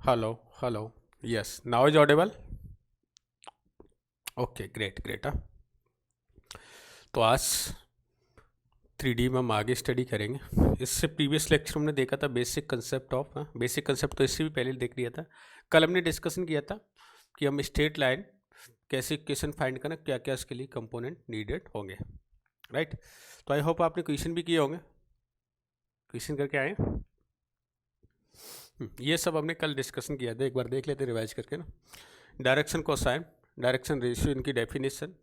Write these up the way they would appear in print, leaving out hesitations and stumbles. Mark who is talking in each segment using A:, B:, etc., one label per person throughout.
A: Hello, hello. Yes, now is audible. Okay, great, great. हाँ, तो आज 3D में हम आगे स्टडी करेंगे। इससे प्रीवियस लेक्चर हमने देखा था basic concept of, basic concept तो इससे भी पहले देख लिया था। कल हमने डिस्कशन किया था कि हम स्ट्रेट लाइन कैसे इक्वेशन फाइंड करना, क्या क्या इसके लिए कंपोनेंट नीडेड होंगे, राइट। तो आई होप आपने क्वेश्चन भी किए होंगे, क्वेश्चन करके आए। ये सब हमने कल डिस्कशन किया था, एक बार देख लेते रिवाइज करके ना। डायरेक्शन कोसाइन, डायरेक्शन रेशियो, इनकी डेफिनेशन,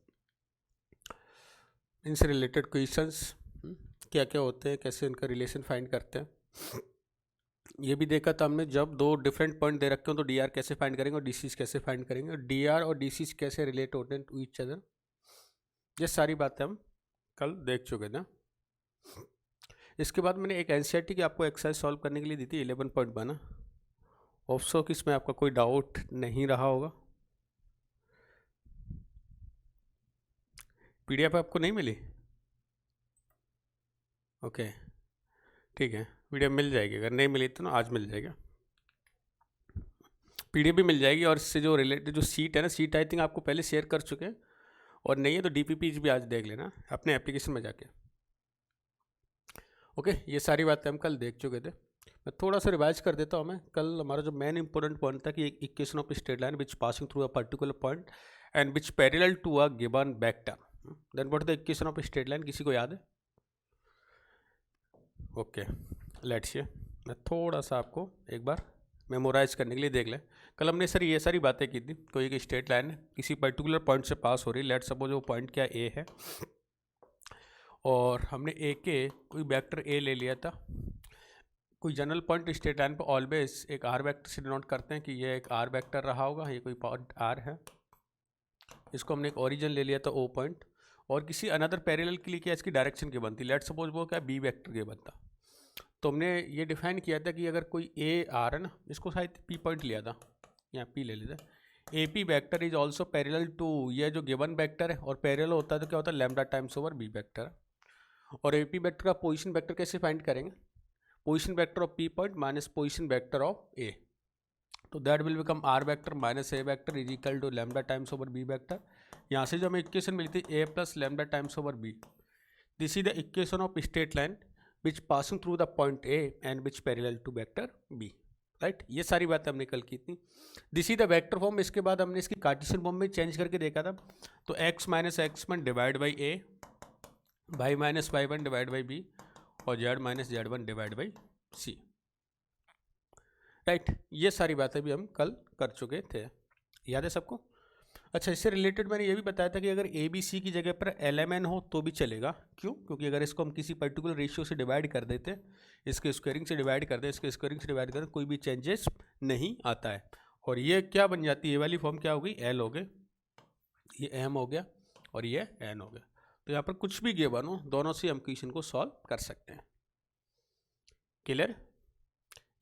A: इनसे रिलेटेड क्वेश्चंस, क्या क्या होते हैं, कैसे इनका रिलेशन फाइंड करते हैं। ये भी देखा था हमने, जब दो डिफरेंट पॉइंट दे रखे हो तो डी आर कैसे फाइंड करेंगे और डी सी कैसे फाइंड करेंगे, और डी आर और डी सी कैसे रिलेट होते हैं टू ईच अदर। ये सारी बातें हम कल देख चुके थे। इसके बाद मैंने एक एनसीईआरटी की आपको एक्सरसाइज सॉल्व करने के लिए दी थी 11.1। ऑप्शो कि इसमें आपका कोई डाउट नहीं रहा होगा। पीडीएफ आपको नहीं मिली? ओके, ठीक है, पीडीएफ मिल जाएगी। अगर नहीं मिली तो ना आज मिल जाएगा, पीडीएफ भी मिल जाएगी। और इससे जो रिलेटेड जो सीट है ना, सीट आई थिंक आपको पहले शेयर कर चुके हैं, और नहीं है तो डीपीपीज भी आज देख लेना अपने एप्लीकेशन में जाके। ओके, ये सारी बातें हम कल देख चुके थे। मैं थोड़ा सा रिवाइज कर देता हूँ। मैं कल हमारा जो मेन इंपॉर्टेंट पॉइंट था कि एक equation of straight line which passing through a particular point and which parallel to a given vector, then what the equation of straight line. किसी को याद है? Okay, let's see. मैं थोड़ा सा आपको एक बार मेमोराइज करने के लिए देख लें। कल हमने सर ये सारी बातें की थी। कोई एक स्ट्रेट लाइन है किसी पर्टिकुलर पॉइंट से पास हो रही, लेट सपोज वो पॉइंट क्या ए है, और हमने ए के कोई वेक्टर ए ले लिया था। कोई जनरल पॉइंट स्ट्रेट लाइन पर ऑलवेज एक आर वेक्टर से डिनोट करते हैं कि ये एक आर वेक्टर रहा होगा, ये कोई पॉइंट आर है। इसको हमने एक ओरिजिन ले लिया था ओ पॉइंट, और किसी अनदर पैरेलल के लिए क्या इसकी डायरेक्शन की बनती, लेट सपोज वो क्या बी वेक्टर के बनता। तो हमने ये डिफाइन किया था कि अगर कोई ए आर है ना, इसको शायद पी पॉइंट लिया था, यहाँ पी ले लेते। A P vector is also parallel to ये जो गिवन वेक्टर है, और पैरेलल होता है तो क्या होता है lambda times over b vector. और ए पी वेक्टर का पोजीशन वेक्टर कैसे फाइंड करेंगे? Position vector of P point minus position vector of A, तो that will become r vector minus a vector is equal to lambda times over b vector. यहाँ से जो हमें equation मिली थी a plus lambda times over b, this is the equation of straight line which passing through the point A and which parallel to vector b, right. ये सारी बातें हमने कल की थी। This is the vector form. इसके बाद हमने इसकी कार्टेशियन फॉर्म में चेंज करके देखा था। तो x minus x one divide by a, y minus y one divide by b, और z minus z one divide by c, right. ये सारी बातें भी हम कल कर चुके थे, याद है सबको? अच्छा, इससे रिलेटेड मैंने ये भी बताया था कि अगर ए बी सी की जगह पर एल एम एन हो तो भी चलेगा। क्यों? क्योंकि अगर इसको हम किसी पर्टिकुलर रेशियो से डिवाइड कर देते, इसके स्क्वायरिंग से डिवाइड कर दे, इसके स्क्वायरिंग से डिवाइड करें, कोई भी चेंजेस नहीं आता है। और ये क्या बन जाती है, ये वाली फॉर्म क्या हो गई, एल हो गए, ये एम हो गया, और ये एन हो गया। तो यहाँ पर कुछ भी गिवन हो, दोनों से हम क्वेश्चन को सॉल्व कर सकते हैं। क्लियर?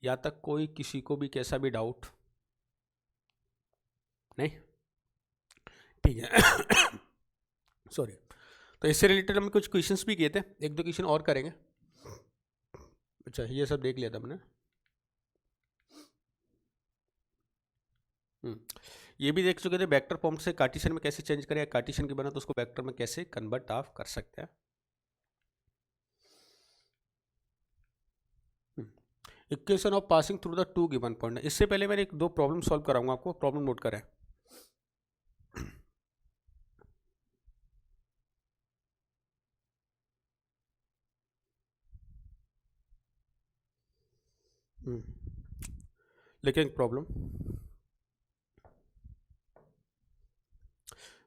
A: यहाँ तक कोई किसी को भी कैसा भी डाउट नहीं? ठीक है। सॉरी। तो इससे रिलेटेड हमने कुछ क्वेश्चंस भी किए थे, एक दो क्वेश्चन और करेंगे। अच्छा, ये सब देख लिया था हमने। ये भी देख चुके थे वेक्टर फॉर्म से कार्टेशियन में कैसे चेंज करें, कार्टेशियन की बना तो उसको वेक्टर में कैसे कन्वर्ट आप कर सकते हैं। Equation of passing through the two given point. इससे पहले मैंने एक दो प्रॉब्लम सॉल्व कराऊंगा आपको, प्रॉब्लम नोट करें। लेकिन प्रॉब्लम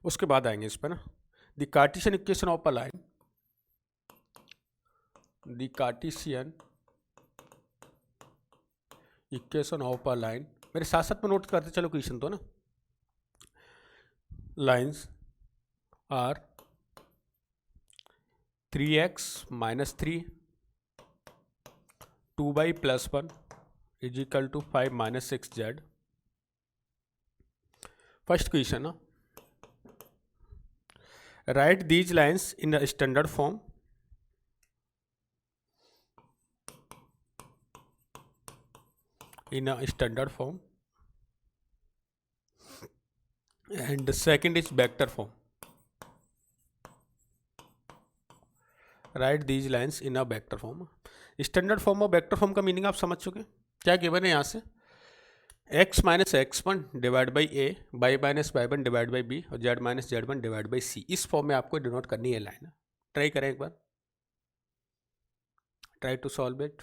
A: उसके बाद आएंगे इस पर ना। The Cartesian equation of a line, the Cartesian equation of a line, मेरे साथ साथ में नोट करते चलो क्वेश्चन तो ना। Lines are 3x minus 3 2y plus 1 is equal to 5 minus 6z। First question ना, write these lines in a standard form. In a standard form, and second is vector form. Write these lines in a vector form. Standard form of vector form का meaning आप समझ चुके हैं. क्या given है यहाँ से? x minus x1 divide by a, y minus y1 divide by b और z minus z1 divide by c. इस फॉर्म में आपको डिनोट करनी है लाइन. ट्राई करें एक बार. Try to solve it.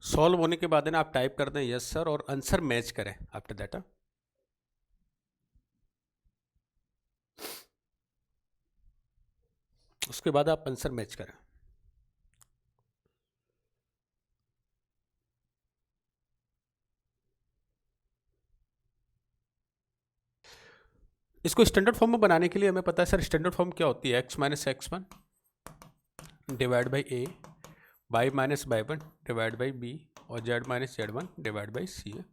A: Solve होने के बाद है ना आप टाइप कर दें यस सर और आंसर मैच करें आफ्टर दैट. उसके बाद आप आंसर मैच करें. इसको स्टैंडर्ड फॉर्म में बनाने के लिए हमें पता है सर स्टैंडर्ड फॉर्म क्या होती है. x minus x1 divide by a, y minus y1 divide by b और z minus z1 divide by c है.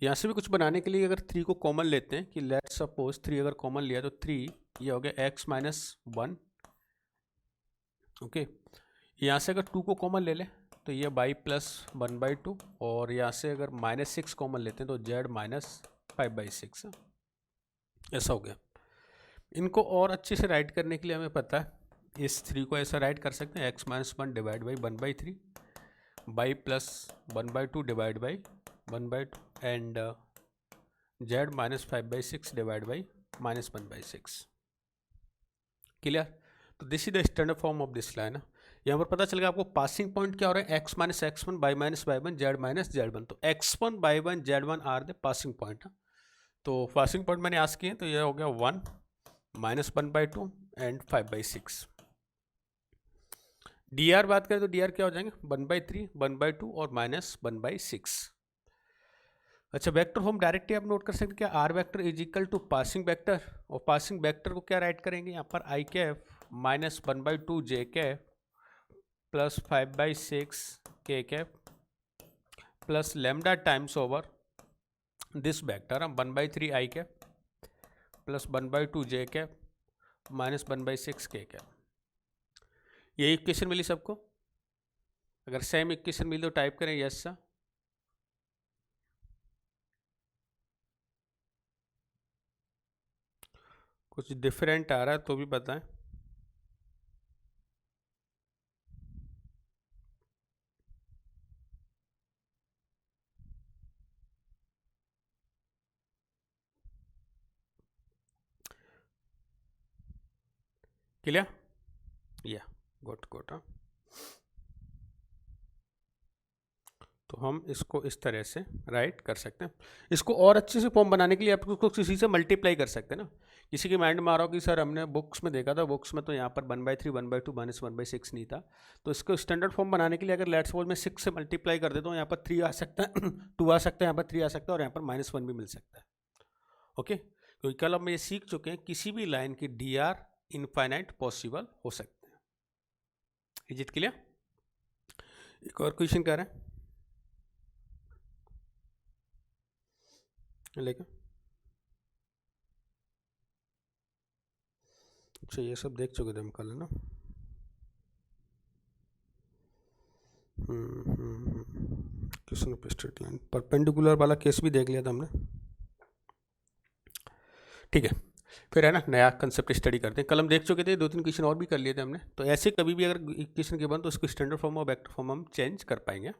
A: यहाँ से भी कुछ बनाने के लिए अगर 3 को कॉमन लेते हैं कि लेट सपोज 3 अगर कॉमन लिया तो 3 ये हो गया x माइनस 1. ओके. यहाँ से अगर 2 को कॉमन ले लें तो ये y प्लस 1/2 और यहाँ से अगर -6 कॉमन लेते हैं तो z माइनस 5/6. ऐसा हो गया. इनको और अच्छे से राइट करने के लिए हमें पता है इस 3 को ऐसा राइट कर सकते हैं x minus 1 divide by 1/3, y plus 1/2 divide by 1/2 and z minus 5/6 divide by minus 1/6. Clear. तो this is the standard form of this line. यहाँ पर पता चलेगा आपको पासिंग पॉइंट क्या हो रहा है x minus x1 y minus y1 z minus z1. तो x1 y1 z1 are the passing point. तो पासिंग पॉइंट मैंने आज किए तो ये हो गया 1 माइनस 1/2 एंड 5/6. डी आर बात करें तो डी आर क्या हो जाएंगे 1/3 1/2 और माइनस 1/6. अच्छा वेक्टर फॉर्म डायरेक्टली आप नोट कर सकते हैं क्या r vector is equal to passing vector. और पासिंग वेक्टर को क्या राइट करेंगे यहाँ पर i cap minus 1/2 j cap plus 5/6 k cap plus lambda times over this vector हम 1/3 i cap plus 1/2 j cap minus 1/6 k cap. ये equation मिली सबको. अगर सेम इक्वेशन मिली तो टाइप करें यस सर. कुछ डिफरेंट आ रहा है तो भी बताएं. क्लियर. या गुड गुड. तो हम इसको इस तरह से राइट कर सकते हैं. इसको और अच्छे से फॉर्म बनाने के लिए आप उसको किसी से मल्टीप्लाई कर सकते हैं ना. किसी के माइंड में आ रहा हो कि सर हमने बुक्स में देखा था, बुक्स में तो यहाँ पर 1/3 1/2 माइनस 1/6 नहीं था. तो इसको स्टैंडर्ड फॉर्म बनाने के लिए अगर लेट्स सपोज मैं 6 से मल्टीप्लाई कर देता हूँ, यहाँ पर 3 आ सकता है 2 आ सकता है, यहाँ पर 3 आ सकता है और यहाँ पर -1 भी मिल सकता है. ओके. क्योंकि कल हम ये सीख चुके हैं किसी भी लाइन की डी आर इनफाइनाइट पॉसिबल हो सकते हैं. Is it clear. एक और क्वेश्चन कह रहे हैं लेकिन अच्छा ये सब देख चुके थे हम कल है ना. Question of straight line perpendicular वाला केस भी देख लिया था हमने. ठीक है. फिर है ना नया कंसेप्ट स्टडी करते हैं. कल हम देख चुके थे 2-3 क्वेश्चन और भी कर लिए थे हमने. तो ऐसे कभी भी अगर इक्वेशन के बन तो उसको स्टैंडर्ड फॉर्म और वेक्टर फॉर्म हम चेंज कर पाएंगे.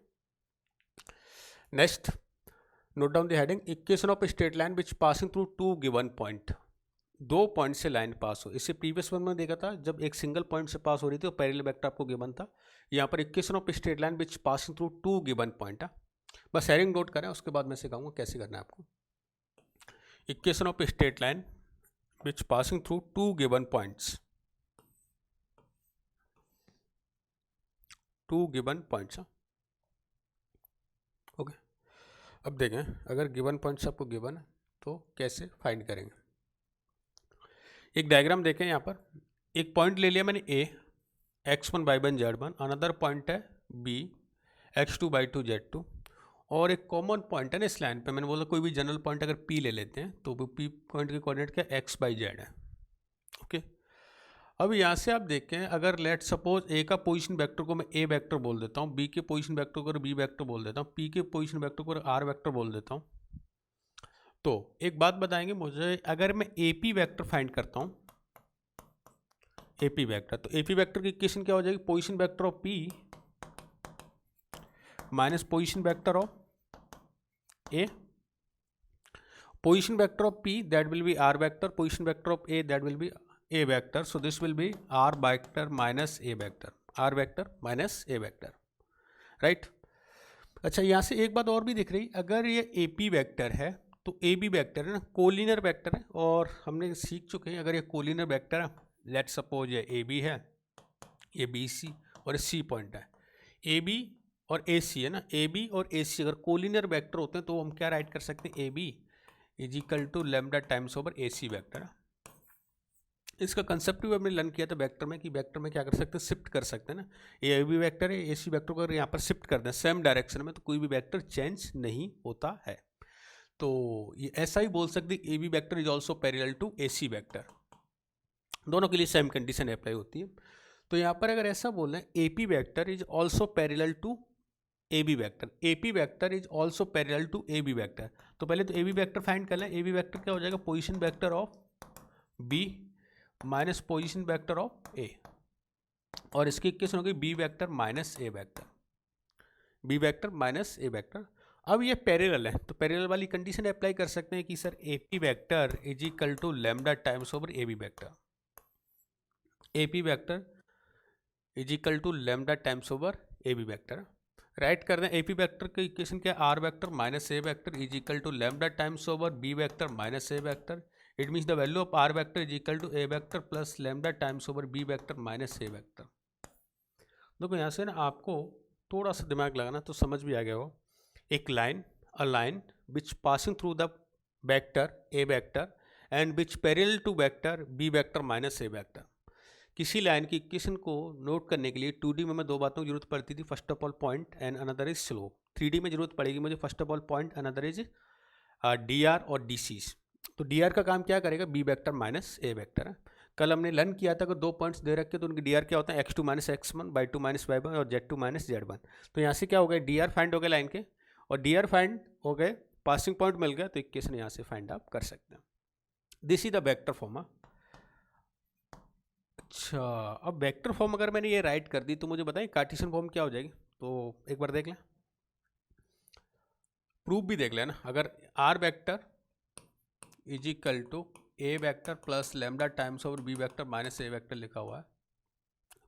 A: Next note down the heading equation of straight line which passing through 2 given point. 2 point से लाइन पास हो. इससे प्रीवियस वन में देखा था जब एक सिंगल पॉइंट से पास हो रही थी तो पैरेलल वेक्टर आपको गिवन था. यहाँ पर equation of straight line which passing through 2 given point. बस हेडिंग नोट करें उसके बाद मैं सिखाऊंगा कैसे करना है आपको. Equation of straight line which passing through 2 given points. 2 given points. Okay. अब देखें अगर गिवन पॉइंट्स आपको गिवन है तो कैसे फाइंड करेंगे. एक डायग्राम देखें यहाँ पर. एक पॉइंट ले लिया मैंने A x1 y1 z1. Another point है B x2 y2 z2. और एक कॉमन पॉइंट है ना इस लाइन पे. मैंने बोला कोई भी जनरल पॉइंट अगर P ले लेते हैं तो P पॉइंट के कोऑर्डिनेट क्या x by z है. ओके. अब यहाँ से आप देखें, अगर लेट सपोज ए का पोजीशन वेक्टर को मैं ए वेक्टर बोल देता हूँ, बी के पोजीशन वेक्टर को बी वेक्टर बोल देता हूँ, पी के पोजीशन वेक्टर को आर वेक्टर बोल देता हूँ, तो एक बात बताएंगे मुझे, अगर मैं ए पी वेक्टर फाइंड करता हूँ, ए पी वेक्टर, तो ए पी वेक्टर की इक्वेशन क्या हो जाएगी, position vector of P minus position vector of A, position vector of p that will be r vector, position vector of a that will be a vector, so this will be r vector minus a vector, r vector minus a vector, right? अच्छा, यहाँ से एक बात और भी दिख रही, अगर ये ए पी वैक्टर है तो ए बी वैक्टर है ना, कोलिनियर वैक्टर है, और हमने सीख चुके हैं अगर ये कोलिनियर वैक्टर है, लेट सपोज ये ए बी है, ये बी सी और ये सी पॉइंट है, ए बी और ए सी है ना, ए बी और ए सी अगर कोलिनियर वैक्टर होते हैं तो हम क्या राइट कर सकते हैं, A B is equal to lambda times over A C vector. इसका कंसेप्ट भी हमने लर्न किया था वेक्टर में, कि वेक्टर में क्या कर सकते हैं, शिफ्ट कर सकते हैं ना, ए बी वैक्टर है, ए सी वैक्टर को अगर यहाँ पर शिफ्ट कर दें सेम डायरेक्शन में तो कोई भी वैक्टर चेंज नहीं होता है। तो ये ऐसा ही बोल सकते A B vector is also parallel to A C vector, दोनों के लिए सेम कंडीशन अप्लाई होती है। तो यहाँ पर अगर ऐसा बोल रहे हैं A P vector is also parallel to A B vector, A P vector is also parallel to A B vector, तो पहले तो ए बी वैक्टर फाइंड कर लें, ए बी वैक्टर क्या हो जाएगा, position vector of b minus position vector of a, और इसकी इक्वेशन होगी b vector minus a vector, b vector minus a vector. अब ये पैरेलल है तो पैरेलल वाली कंडीशन अप्लाई कर सकते हैं कि sir A P vector is equal to lambda times over A B vector, A P vector is equal to lambda times over A B vector. Write कर दें, ए पी वैक्टर की equation क्या है, r vector minus a vector is equal to lambda times over b vector minus a vector, it means the value of r vector is equal to a vector plus lambda times over b vector minus a vector. देखो यहाँ से ना आपको थोड़ा सा दिमाग लगाना तो समझ भी आ गया हो, एक line, a line which passing through the vector a vector and which parallel to vector b vector minus a vector. किसी लाइन की इक्वेशन को नोट करने के लिए 2D में दो बातों की जरूरत पड़ती थी, first of all point and another is slope. 3D में जरूरत पड़ेगी मुझे first of all point, another is DR और DCs। तो DR का काम क्या करेगा, B vector minus a vector है। कल हमने लर्न किया था कि दो पॉइंट्स दे रखे तो उनके DR क्या होता है, x2 minus x1 y2 minus y1 और z2 माइनस z1। तो यहाँ से क्या हो गया, DR फाइंड हो गए लाइन के, और DR फाइंड हो गए, पासिंग पॉइंट मिल गया, तो इक्वेशन यहाँ से फाइंड आप कर सकते हैं। This is the vector form. अच्छा, अब वेक्टर फॉर्म अगर मैंने ये राइट कर दी तो मुझे बताएं कार्टेशियन फॉर्म क्या हो जाएगी, तो एक बार देख लें, प्रूफ भी देख लेना। अगर r vector is equal to A vector plus lambda times over b vector minus a vector लिखा हुआ है,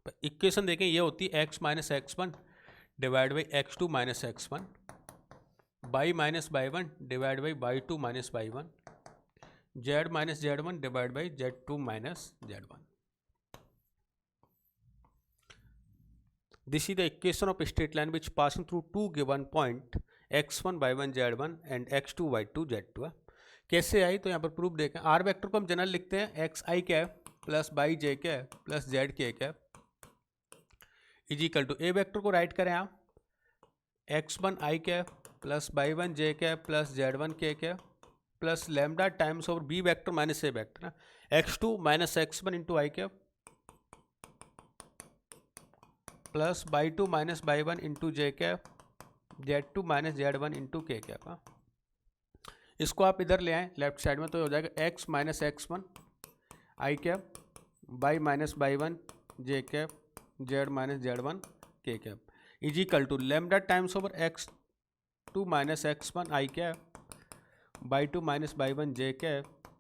A: तो इक्वेशन देखें ये होती है x minus x one divide by x two minus x one, y minus y one divide by y two minus y one, z minus z one divide by z two minus z one. This is the equation of a straight line which passing through two given point x1 y1 z1 and x2 y2 z2 है। कैसे आई, तो यहाँ पर proof देखें, are vector को हम general लिखते हैं x i cap plus y j cap plus z k cap is equal to, A vector को राइट करें आप x1 i cap plus y one j cap plus z1 k cap plus lambda times over b vector minus a vector ना, x2 minus x1 into i cap plus y two minus y one into j cap z two minus z one into k cap. इसको आप इधर ले आएँ left side में, तो हो जाएगा x minus x one i cap y minus y one j cap z minus z one k cap is equal to lambda times over x two minus x one i cap y two minus y one j cap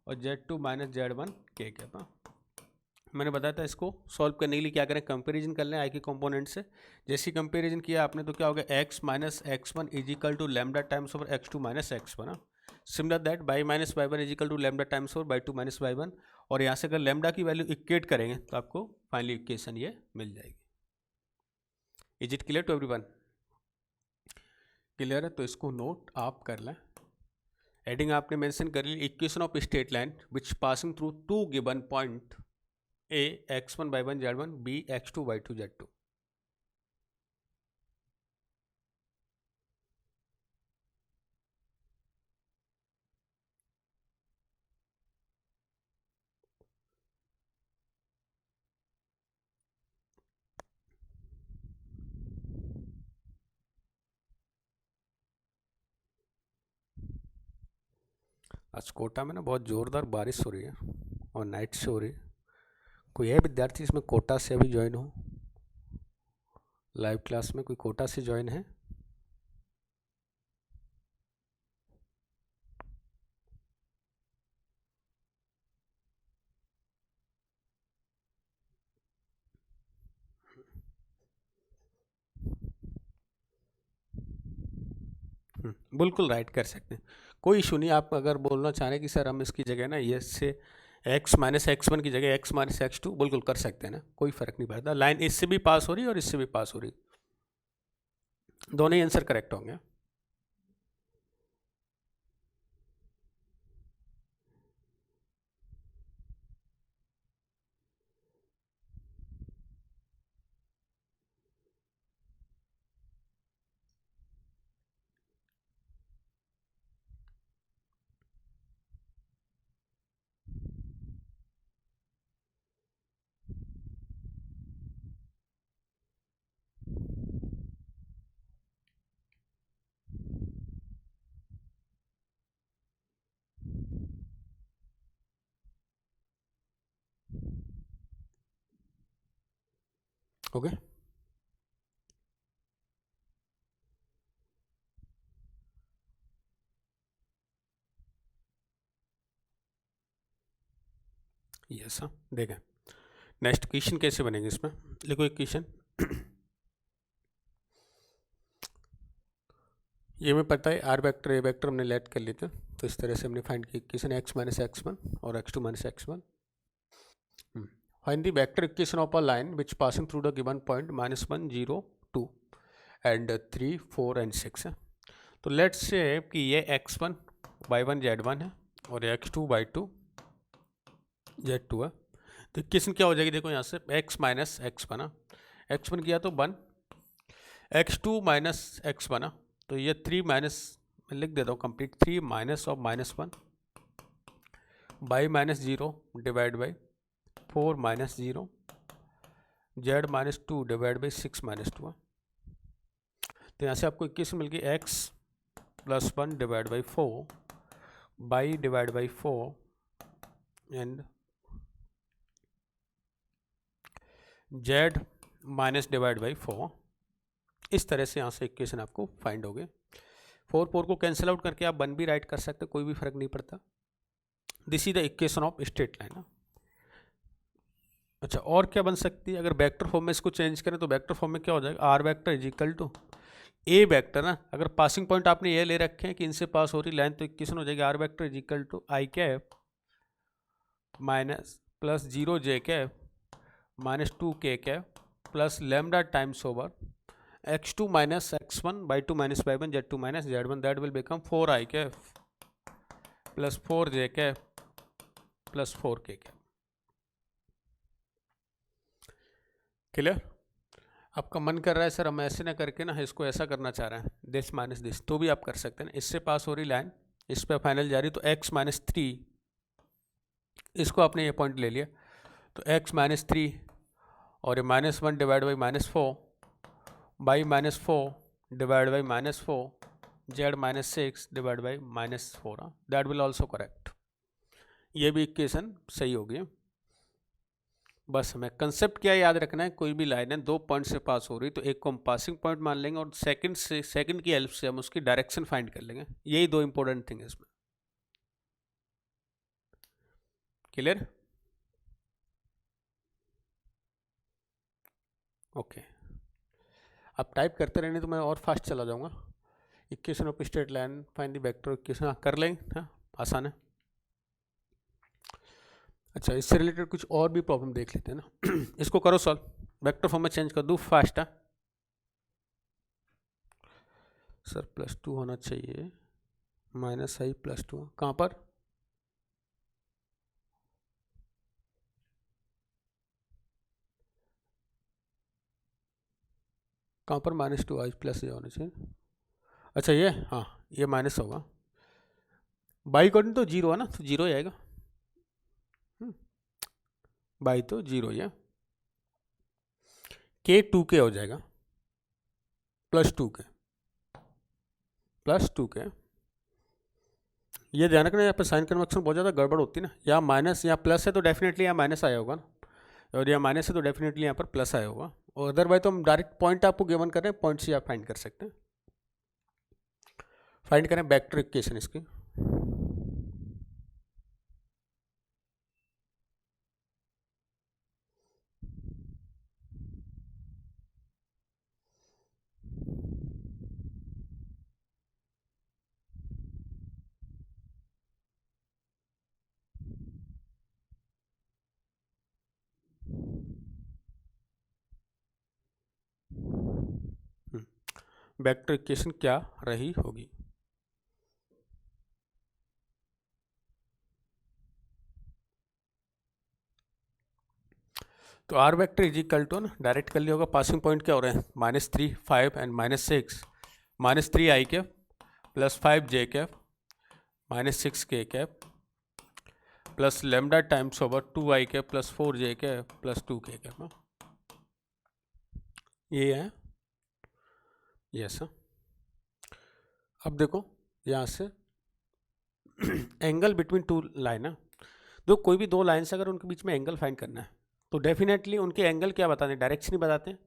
A: और z two minus z one k cap. मैंने बताया था इसको solve करने के लिए क्या करें, कंपैरिजन कर लें आई के कंपोनेंट से। जैसे कंपैरिजन किया आपने तो क्या हो गया, x minus x one is equal to lambda times over x two minus x one. Similar that y minus y one is equal to lambda times over y two minus y one, और यहाँ से अगर lambda की value equate करेंगे तो आपको finally equation ये मिल जाएगी। Is it clear to everyone? Clear है तो इसको नोट आप कर लें। एडिंग आपने मेंशन कर ली, equation of straight line which passing through two given point A x1 y1 z1 b x2 y2 z2। आज कोटा में ना बहुत ज़ोरदार बारिश हो रही है और नाइट से हो रही है। कोई है विद्यार्थी इसमें कोटा से अभी ज्वाइन हो लाइव क्लास में? कोई कोटा से ज्वाइन है? बिल्कुल राइट कर सकते हैं, कोई इशू नहीं। आप अगर बोलना चाह रहे हैं कि सर हम इसकी जगह ना ये से x माइनस x1 की जगह x माइनस x2 बिल्कुल कर सकते हैं ना, कोई फ़र्क नहीं पड़ता। लाइन इससे भी पास हो रही है और इससे भी पास हो रही, दोनों ही आंसर करेक्ट होंगे। Okay yes. हाँ देखें, नेक्स्ट क्वेश्चन कैसे बनेंगे इसमें, लिखो एक क्वेश्चन। ये में पता है आर वेक्टर ए वेक्टर हमने लेट कर लिए थे, तो इस तरह से हमने फाइंड किया इक्वेशन x माइनस x1 और x2 minus x1। Find the vector equation of a line which passing through the given point -1 0 2 and 3 4 and 6 है। तो लेट्स से कि ये x1 y1 z1 है और x2 y2 z2 है। तो इक्वेशन क्या हो जाएगी, देखो यहाँ से x माइनस x बना, x1 किया तो 1, x2 माइनस x बना तो ये 3 माइनस, मैं लिख देता हूँ complete, 3 minus of -1 by -0 divide by 4 -0 z -2 divide by 6 -2 है। तो यहाँ से आपको इक्कीस मिल गई x plus 1 divide by 4 by divide by 4 and z minus divide by 4। इस तरह से यहाँ से इक्वेशन आपको फाइंड हो गए। 4 को कैंसिल आउट करके आप 1 भी राइट कर सकते, कोई भी फर्क नहीं पड़ता। This is the equation of straight line. अच्छा, और क्या बन सकती है, अगर वेक्टर फॉर्म में इसको चेंज करें तो वेक्टर फॉर्म में क्या हो जाएगा, r vector is equal to A vector ना, अगर पासिंग पॉइंट आपने ये ले रखे हैं कि इनसे पास हो रही लाइन, तो इक्वेशन हो जाएगी r vector is equal to i cap minus plus 0 j cap minus 2 k cap plus lambda times over x2 minus x1 by 2 minus by 1 z2 minus z1, that will become 4i cap plus 4j cap plus 4k cap। Clear? आपका मन कर रहा है sir हम ऐसे ना करके ना इसको ऐसा करना चाह रहे हैं, दिस माइनस दिस, तो भी आप कर सकते हैं ना। इससे पास हो रही लाइन इस पर फाइनल जा रही, तो x माइनस 3, इसको आपने ये पॉइंट ले लिया, तो x माइनस 3 और ये -1 divide by -4 by -4 divide by -4 z -6 divide by -4, that will also correct. ये भी इक्वेशन सही होगी। बस हमें कंसेप्ट क्या याद रखना है, कोई भी लाइन है 2 पॉइंट से पास हो रही, तो एक को हम पासिंग पॉइंट मान लेंगे और सेकंड की हेल्प से हम उसकी डायरेक्शन फाइंड कर लेंगे। यही 2 इंपॉर्टेंट थिंग है इसमें। क्लियर? ओके, आप टाइप करते रहने तो मैं और फास्ट चला जाऊंगा। Equation of straight line find the vector equation कर लेंगे, हाँ आसान है। अच्छा, इससे रिलेटेड कुछ और भी प्रॉब्लम देख लेते हैं ना। इसको करो सॉल्व, वेक्टर फॉर्म में चेंज कर दूँ फास्ट है सर। +2 होना चाहिए, -i +2 कहाँ पर, कहाँ पर -2i प्लस ये होना चाहिए। अच्छा ये, हाँ ये माइनस होगा, बाई अकॉर्डिंग तो 0 है ना, तो 0 ही आएगा, बाई तो 0 ही है। k 2k हो जाएगा, +2k ये ध्यान रखना, यहाँ पे साइन कन्वेक्शन बहुत ज़्यादा गड़बड़ होती है ना, यहाँ माइनस यहाँ प्लस है तो डेफिनेटली यहाँ माइनस आया होगा ना, और यहाँ माइनस है तो डेफिनेटली यहाँ पर प्लस आया होगा, और अदरवाइज तो हम डायरेक्ट पॉइंट आपको गिवन कर रहे हैं, पॉइंट से आप फाइंड कर सकते हैं। फाइंड करें वेक्टर इक्वेशन इसकी। वेक्टर इक्वेशन क्या रही होगी? तो r vector is equal to ना, डायरेक्ट कर लिया होगा, पासिंग पॉइंट क्या हो रहे हैं, -3 5 and -6, -3 I cap plus 5 J cap -6 के cap plus lambda times over 2 आई कैप प्लस 4 जे कैप प्लस 2 के कैप। ये है यस। अब देखो यहाँ से एंगल बिटवीन टू लाइन है, तो कोई भी दो लाइन्स अगर उनके बीच में एंगल फाइंड करना है तो डेफिनेटली उनके एंगल क्या बताते हैं, डायरेक्शन ही बताते हैं।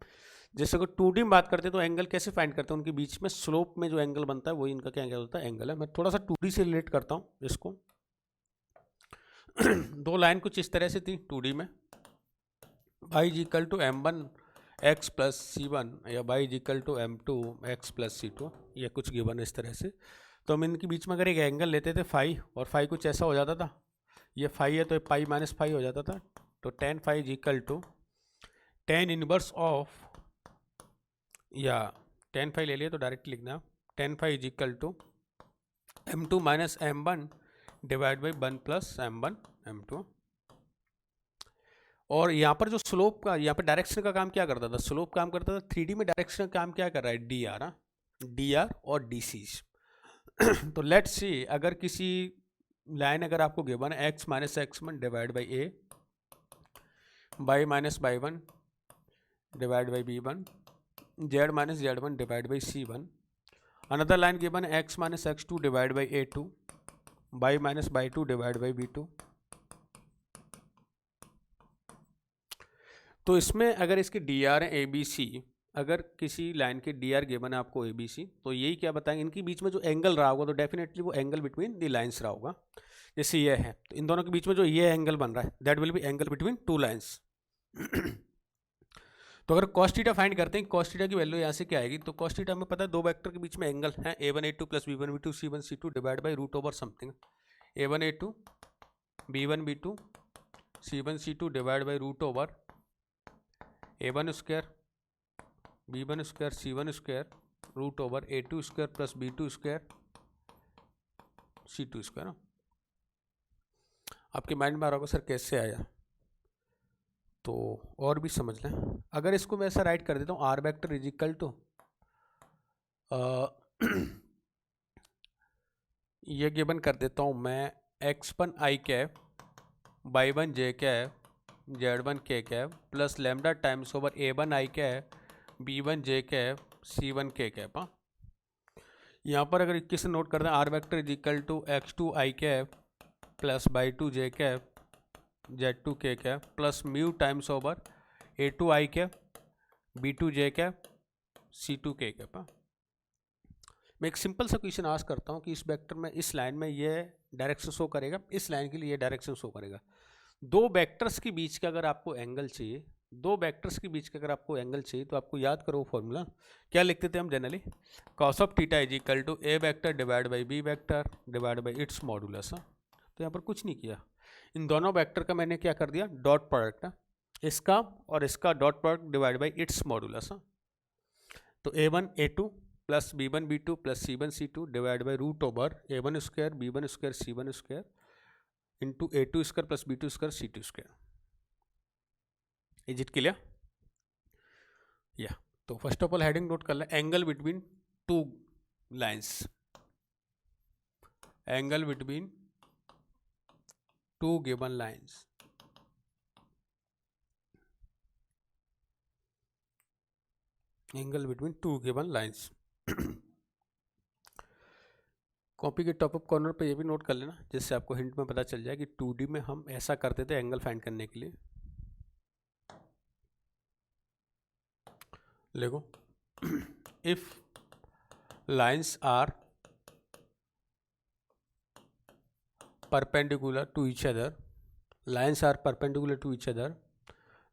A: जैसे अगर 2D में बात करते हैं तो एंगल कैसे फाइंड करते हैं, उनके बीच में स्लोप में जो एंगल बनता है वही इनका क्या एंगल होता है, एंगल है। मैं थोड़ा सा 2D से रिलेट करता हूँ इसको। दो लाइन कुछ इस तरह से थी 2D में, y is equal to m1 x plus c1 या y is equal to m2 x plus c2, या कुछ गिवन इस तरह से। तो हम इनके बीच में अगर एक एंगल लेते थे फाई, और फाई कुछ ऐसा हो जाता था, ये फाई है तो पाई माइनस फाई हो जाता था, तो tan phi is equal to tan inverse of, या tan फाई ले लिए तो डायरेक्ट लिखना, tan phi is equal to m2 minus m1 divide by 1 plus m1 m2। और यहाँ पर जो स्लोप का, यहाँ पर डायरेक्शन का काम क्या करता था, स्लोप काम करता था, 3D में डायरेक्शन का काम क्या कर रहा है, डी आर, डी आर और डी सी। तो लेट्स सी, अगर किसी लाइन अगर आपको गिवन है x minus x1 divide by a, y minus y1 divide by b1, z minus z1 divide by c1, another line given है x minus x2 divide by a2, y minus y2 divide by b2। तो इसमें अगर इसके D R है A B C, अगर किसी line के D R given है आपको ए बी सी, तो यही क्या बताएंगे, इनके बीच में जो एंगल रहा होगा तो डेफिनेटली वो एंगल बिटवीन द लाइंस रहा होगा। जैसे ये है तो इन दोनों के बीच में जो ये एंगल बन रहा है that will be angle between two lines. तो अगर cos थीटा फाइंड करते हैं, cos थीटा की वैल्यू यहाँ से क्या आएगी, तो cos थीटा हमें पता है दो वेक्टर के बीच में एंगल है a1 a2 plus b1 b2 c1 c2 divide by root over something, a1 a2 b1 b2 c1 c2 divide by root over a1 square b1 square c1 square root over a2 square plus b2 square c2 square. आपके mind में आ रहा होगा sir कैसे आया, तो और भी समझ लें। अगर इसको मैं ऐसा राइट कर देता हूँ, r vector is equal to ये गिवन कर देता हूँ मैं x1 i cap y1 J cap z1 k cap plus lambda times over a1 I cap b1 J cap c1 के कैप। हाँ, यहाँ पर अगर इक्वेशन नोट करते हैं, r vector is equal to x2 i cap plus y2 j cap z2 k cap plus mu times over a2 i cap b2 j cap c2 k cap. मैं एक simple सा question ask करता हूँ कि इस vector में, इस line में ये डायरेक्शन शो करेगा, इस लाइन के लिए ये डायरेक्शन शो करेगा। दो वेक्टर्स के बीच का अगर आपको एंगल चाहिए, दो वेक्टर्स के बीच का अगर आपको एंगल चाहिए तो आपको याद करो फॉर्मूला क्या लिखते थे हम generally, cos of theta is equal to A vector divide by B vector divide by its modulus. तो यहाँ पर कुछ नहीं किया, इन दोनों वेक्टर का मैंने क्या कर दिया, डॉट प्रोडक्ट, इसका और इसका dot product divide by its modulus. तो a1 a2 plus b1 b2 plus c1 c2 divide by root over a1 square b1 square c1 square into a2 square plus b2 square c2 square. Is it clear? या तो first of all heading note कर लें, angle between two lines, angle between two given lines. Angle between two given lines. Copy के top up corner पे ये भी note कर लेना, जिससे आपको हिंट में पता चल जाए कि 2D में हम ऐसा करते थे एंगल फाइंड करने के लिए। देखो, if lines are perpendicular to each other, lines are perpendicular to each other,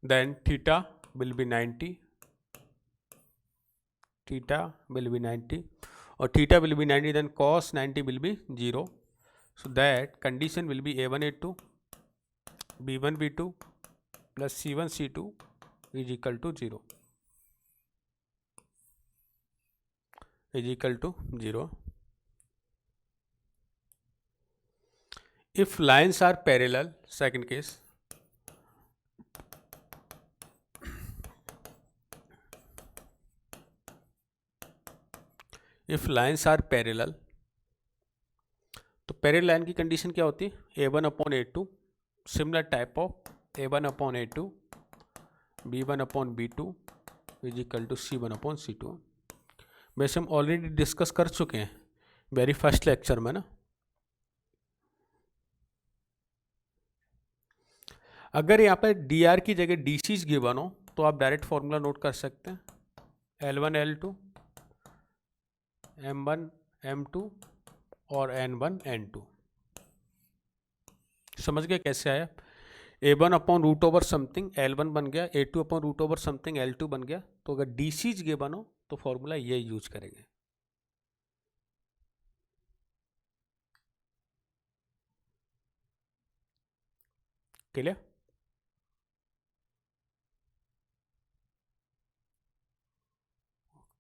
A: then theta will be 90, theta will be 90, or theta will be 90, then cos 90 will be 0. So that condition will be a1 a2 b1 b2 plus c1 c2 is equal to 0, is equal to 0. If lines are parallel, second case, if lines are parallel, तो parallel line की condition क्या होती है, a1 upon a2, similar type of a1 upon a2 b1 upon b2 is equal to c1 upon c2। वैसे हम already discuss कर चुके हैं वेरी फर्स्ट लेक्चर में ना। अगर यहाँ पर dr की जगह dc's गिवन हो तो आप डायरेक्ट फॉर्मूला नोट कर सकते हैं, L1 L2 M1 M2 और N1 N2। समझ गए कैसे आया, A1 upon root over something L1 बन गया, A2 upon root over something L2 बन गया। तो अगर डीसीज गिवन हो तो फॉर्मूला ये यूज करेंगे। Clear?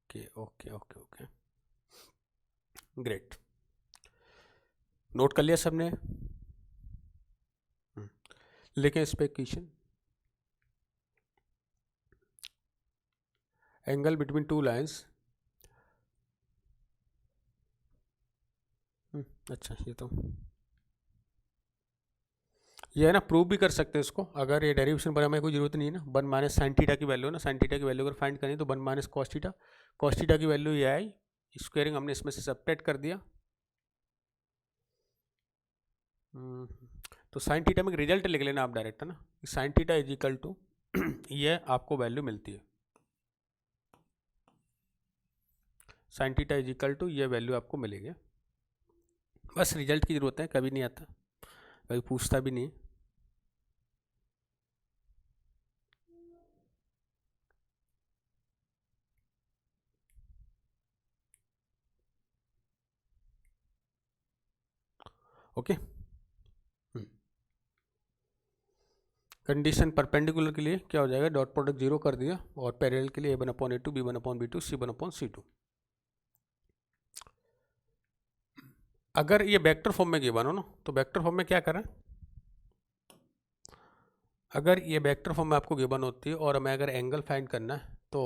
A: Okay okay okay okay, great. Note कर लिया सबने? लेकिन इस पे question, angle between two lines, अच्छा ये है ना, प्रूव भी कर सकते हैं इसको। अगर ये डेरिवेशन बनाने में कोई जरूरत नहीं है ना, 1 माइनस साइन थीटा की वैल्यू है ना, साइन थीटा की वैल्यू अगर फाइंड करें तो 1 माइनस कॉस थीटा की वैल्यू ये आई, स्क्वायरिंग हमने इसमें से सब्ट्रैक्ट कर दिया। तो साइन थीटा में रिजल्ट लिख लेना आप डायरेक्ट, है ना, sine theta is equal to ये आपको वैल्यू मिलती है, sine theta is equal to ये वैल्यू आपको मिलेगी। बस रिजल्ट की जरूरत है, कभी नहीं आता, कभी पूछता भी नहीं। ओके, कंडीशन परपेंडिकुलर के लिए क्या हो जाएगा, डॉट प्रोडक्ट 0 कर दिया, और पैरेलल के लिए a1 upon a2 b1 upon b2 c1 upon c2। अगर ये वेक्टर फॉर्म में गिवन हो ना, तो वेक्टर फॉर्म में क्या करें, अगर ये वेक्टर फॉर्म में आपको गिवन होती है और हमें अगर एंगल फाइंड करना है तो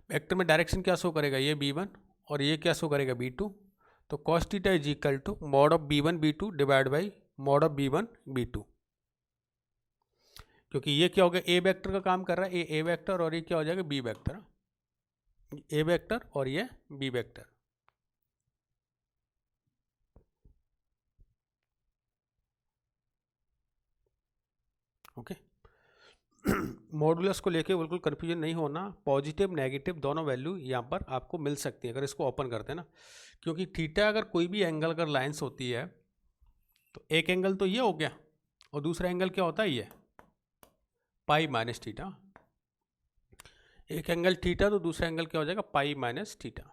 A: वेक्टर में डायरेक्शन क्या शो करेगा, ये b1 और ये क्या शो करेगा b2। तो cos theta is equal to mod of b1 b2 divide by mod of b1 b2, क्योंकि ये क्या हो गया, ए वेक्टर का काम कर रहा है, ये ए वेक्टर, और ये क्या हो जाएगा बी वेक्टर, ए वेक्टर और ये बी वेक्टर। ओके, मॉडुलस को लेके बिल्कुल कंफ्यूजन नहीं होना, पॉजिटिव नेगेटिव दोनों वैल्यू यहाँ पर आपको मिल सकती है अगर इसको ओपन करते हैं ना, क्योंकि थीटा अगर कोई भी एंगल अगर लाइंस होती है तो एक एंगल तो ये हो गया और दूसरा एंगल क्या होता है, ये पाई माइनस थीटा। एक एंगल थीटा तो दूसरा एंगल क्या हो जाएगा, पाई माइनस थीटा।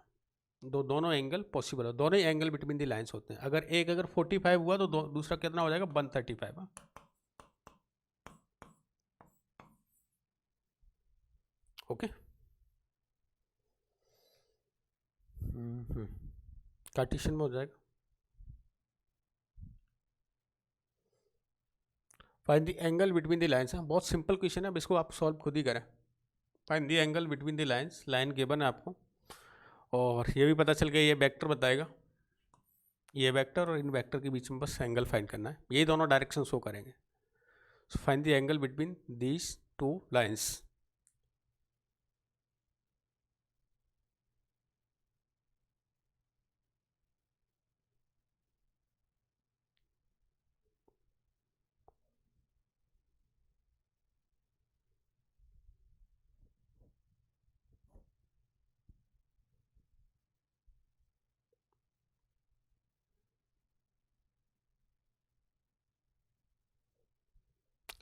A: दोनों एंगल पॉसिबल है, दोनों ही एंगल बिटवीन दी लाइंस होते हैं। अगर एक अगर 45 हुआ तो दूसरा कितना हो जाएगा, 135। ओके, कार्टेशियन में हो जाएगा। Find the angle between the lines है, बहुत सिंपल क्वेश्चन है, अब इसको आप सॉल्व खुद ही करें। Find the angle between the lines, line given है आपको, और ये भी पता चल गया ये वेक्टर बताएगा, ये वेक्टर और इन वेक्टर के बीच में बस एंगल फाइंड करना है, यही दोनों डायरेक्शन शो करेंगे। So find the angle between these two lines.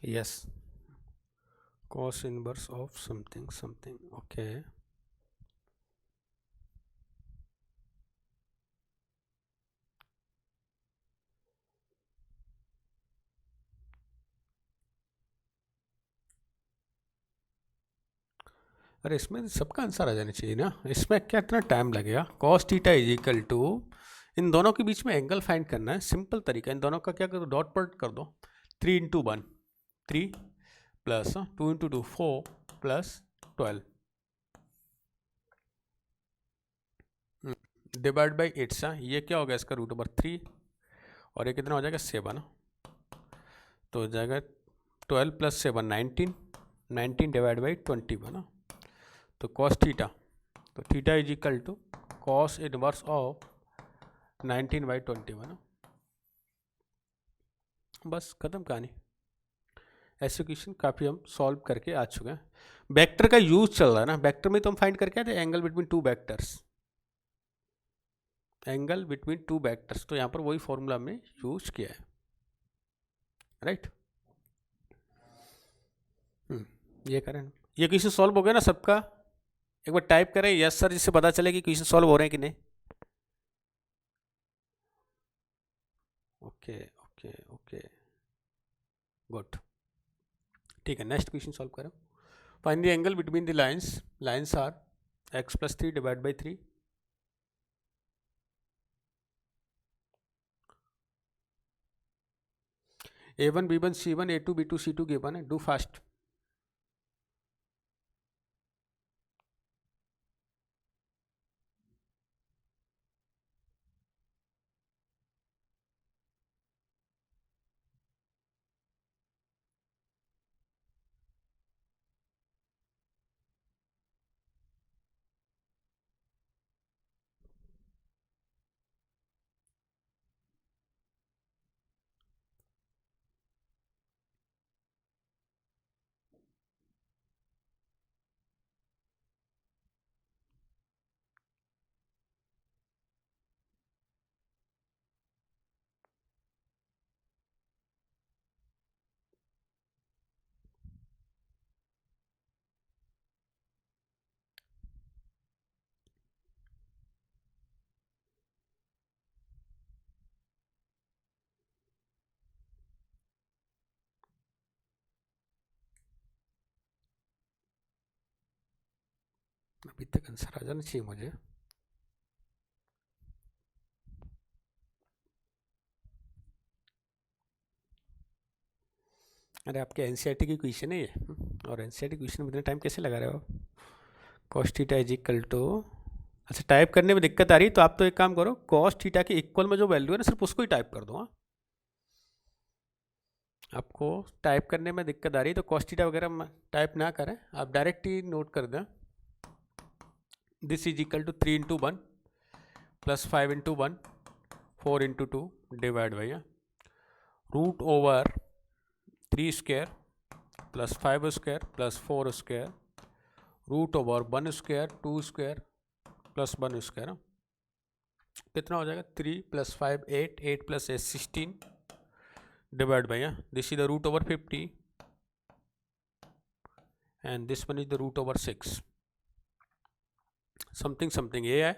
A: Yes, cos inverse of something something. Okay, अरे इसमें सबका आंसर आ जाना चाहिए ना, इसमें क्या इतना टाइम लगेगा? cos theta is equal to, इन दोनों के बीच में एंगल फाइंड करना है, सिंपल तरीका, इन दोनों का क्या करो, डॉट प्रोडक्ट कर दो, 3 into 1 3 plus 2 into 2 4 plus 12 divide by 8 सा, ये क्या होगा इसका रूट ओवर 3 और ये कितना हो जाएगा 7, तो हो जाएगा 12 प्लस 7 19, 19 डिवाइड बाई 21, तो cos थीटा, तो theta is equal to cos inverse of 19 by 21, बस खत्म कहानी। ऐसे क्वेश्चन काफ़ी हम सॉल्व करके आ चुके हैं। वेक्टर का यूज चल रहा है ना, वेक्टर में तो हम फाइंड करके आए थे angle between two vectors, angle between two vectors, तो यहाँ पर वही फॉर्मूला हमने यूज किया है, राइट। ये करें, ये क्वेश्चन सॉल्व हो गया ना सबका? एक बार टाइप करें यस सर, जिससे पता चले कि क्वेश्चन सॉल्व हो रहे हैं कि नहीं। ओके ओके ओके, गुड, ठीक है। नेक्स्ट क्वेश्चन सॉल्व करो। Find the angle between the lines, lines are x plus 3 divide by 3, A1 B1 C1 A2 B2 C2 given है, डू फास्ट। अभी तक आंसर आ जाना चाहिए मुझे। अरे आपके एनसीईआरटी की क्वेश्चन है ये, और एनसीईआरटी क्वेश्चन में इतना टाइम कैसे लगा रहे हो? cos theta is equal to, अच्छा टाइप करने में दिक्कत आ रही है तो आप तो एक काम करो, cos थीटा के इक्वल में जो वैल्यू है ना सिर्फ उसको ही टाइप कर दो। हाँ, आपको टाइप करने में दिक्कत आ रही है तो cos थीटा वगैरह टाइप ना करें, आप डायरेक्ट ही नोट कर दें, this is equal to 3 into 1 plus 5 into 1 4 into 2 divide by root over 3 square plus 5 square plus 4 square root over 1 square 2 square plus 1 square, कितना हो जाएगा 3 plus 5 8 8 plus 8 16 divide by this is the root over 50 and this one is the root over 6 something something, ये है।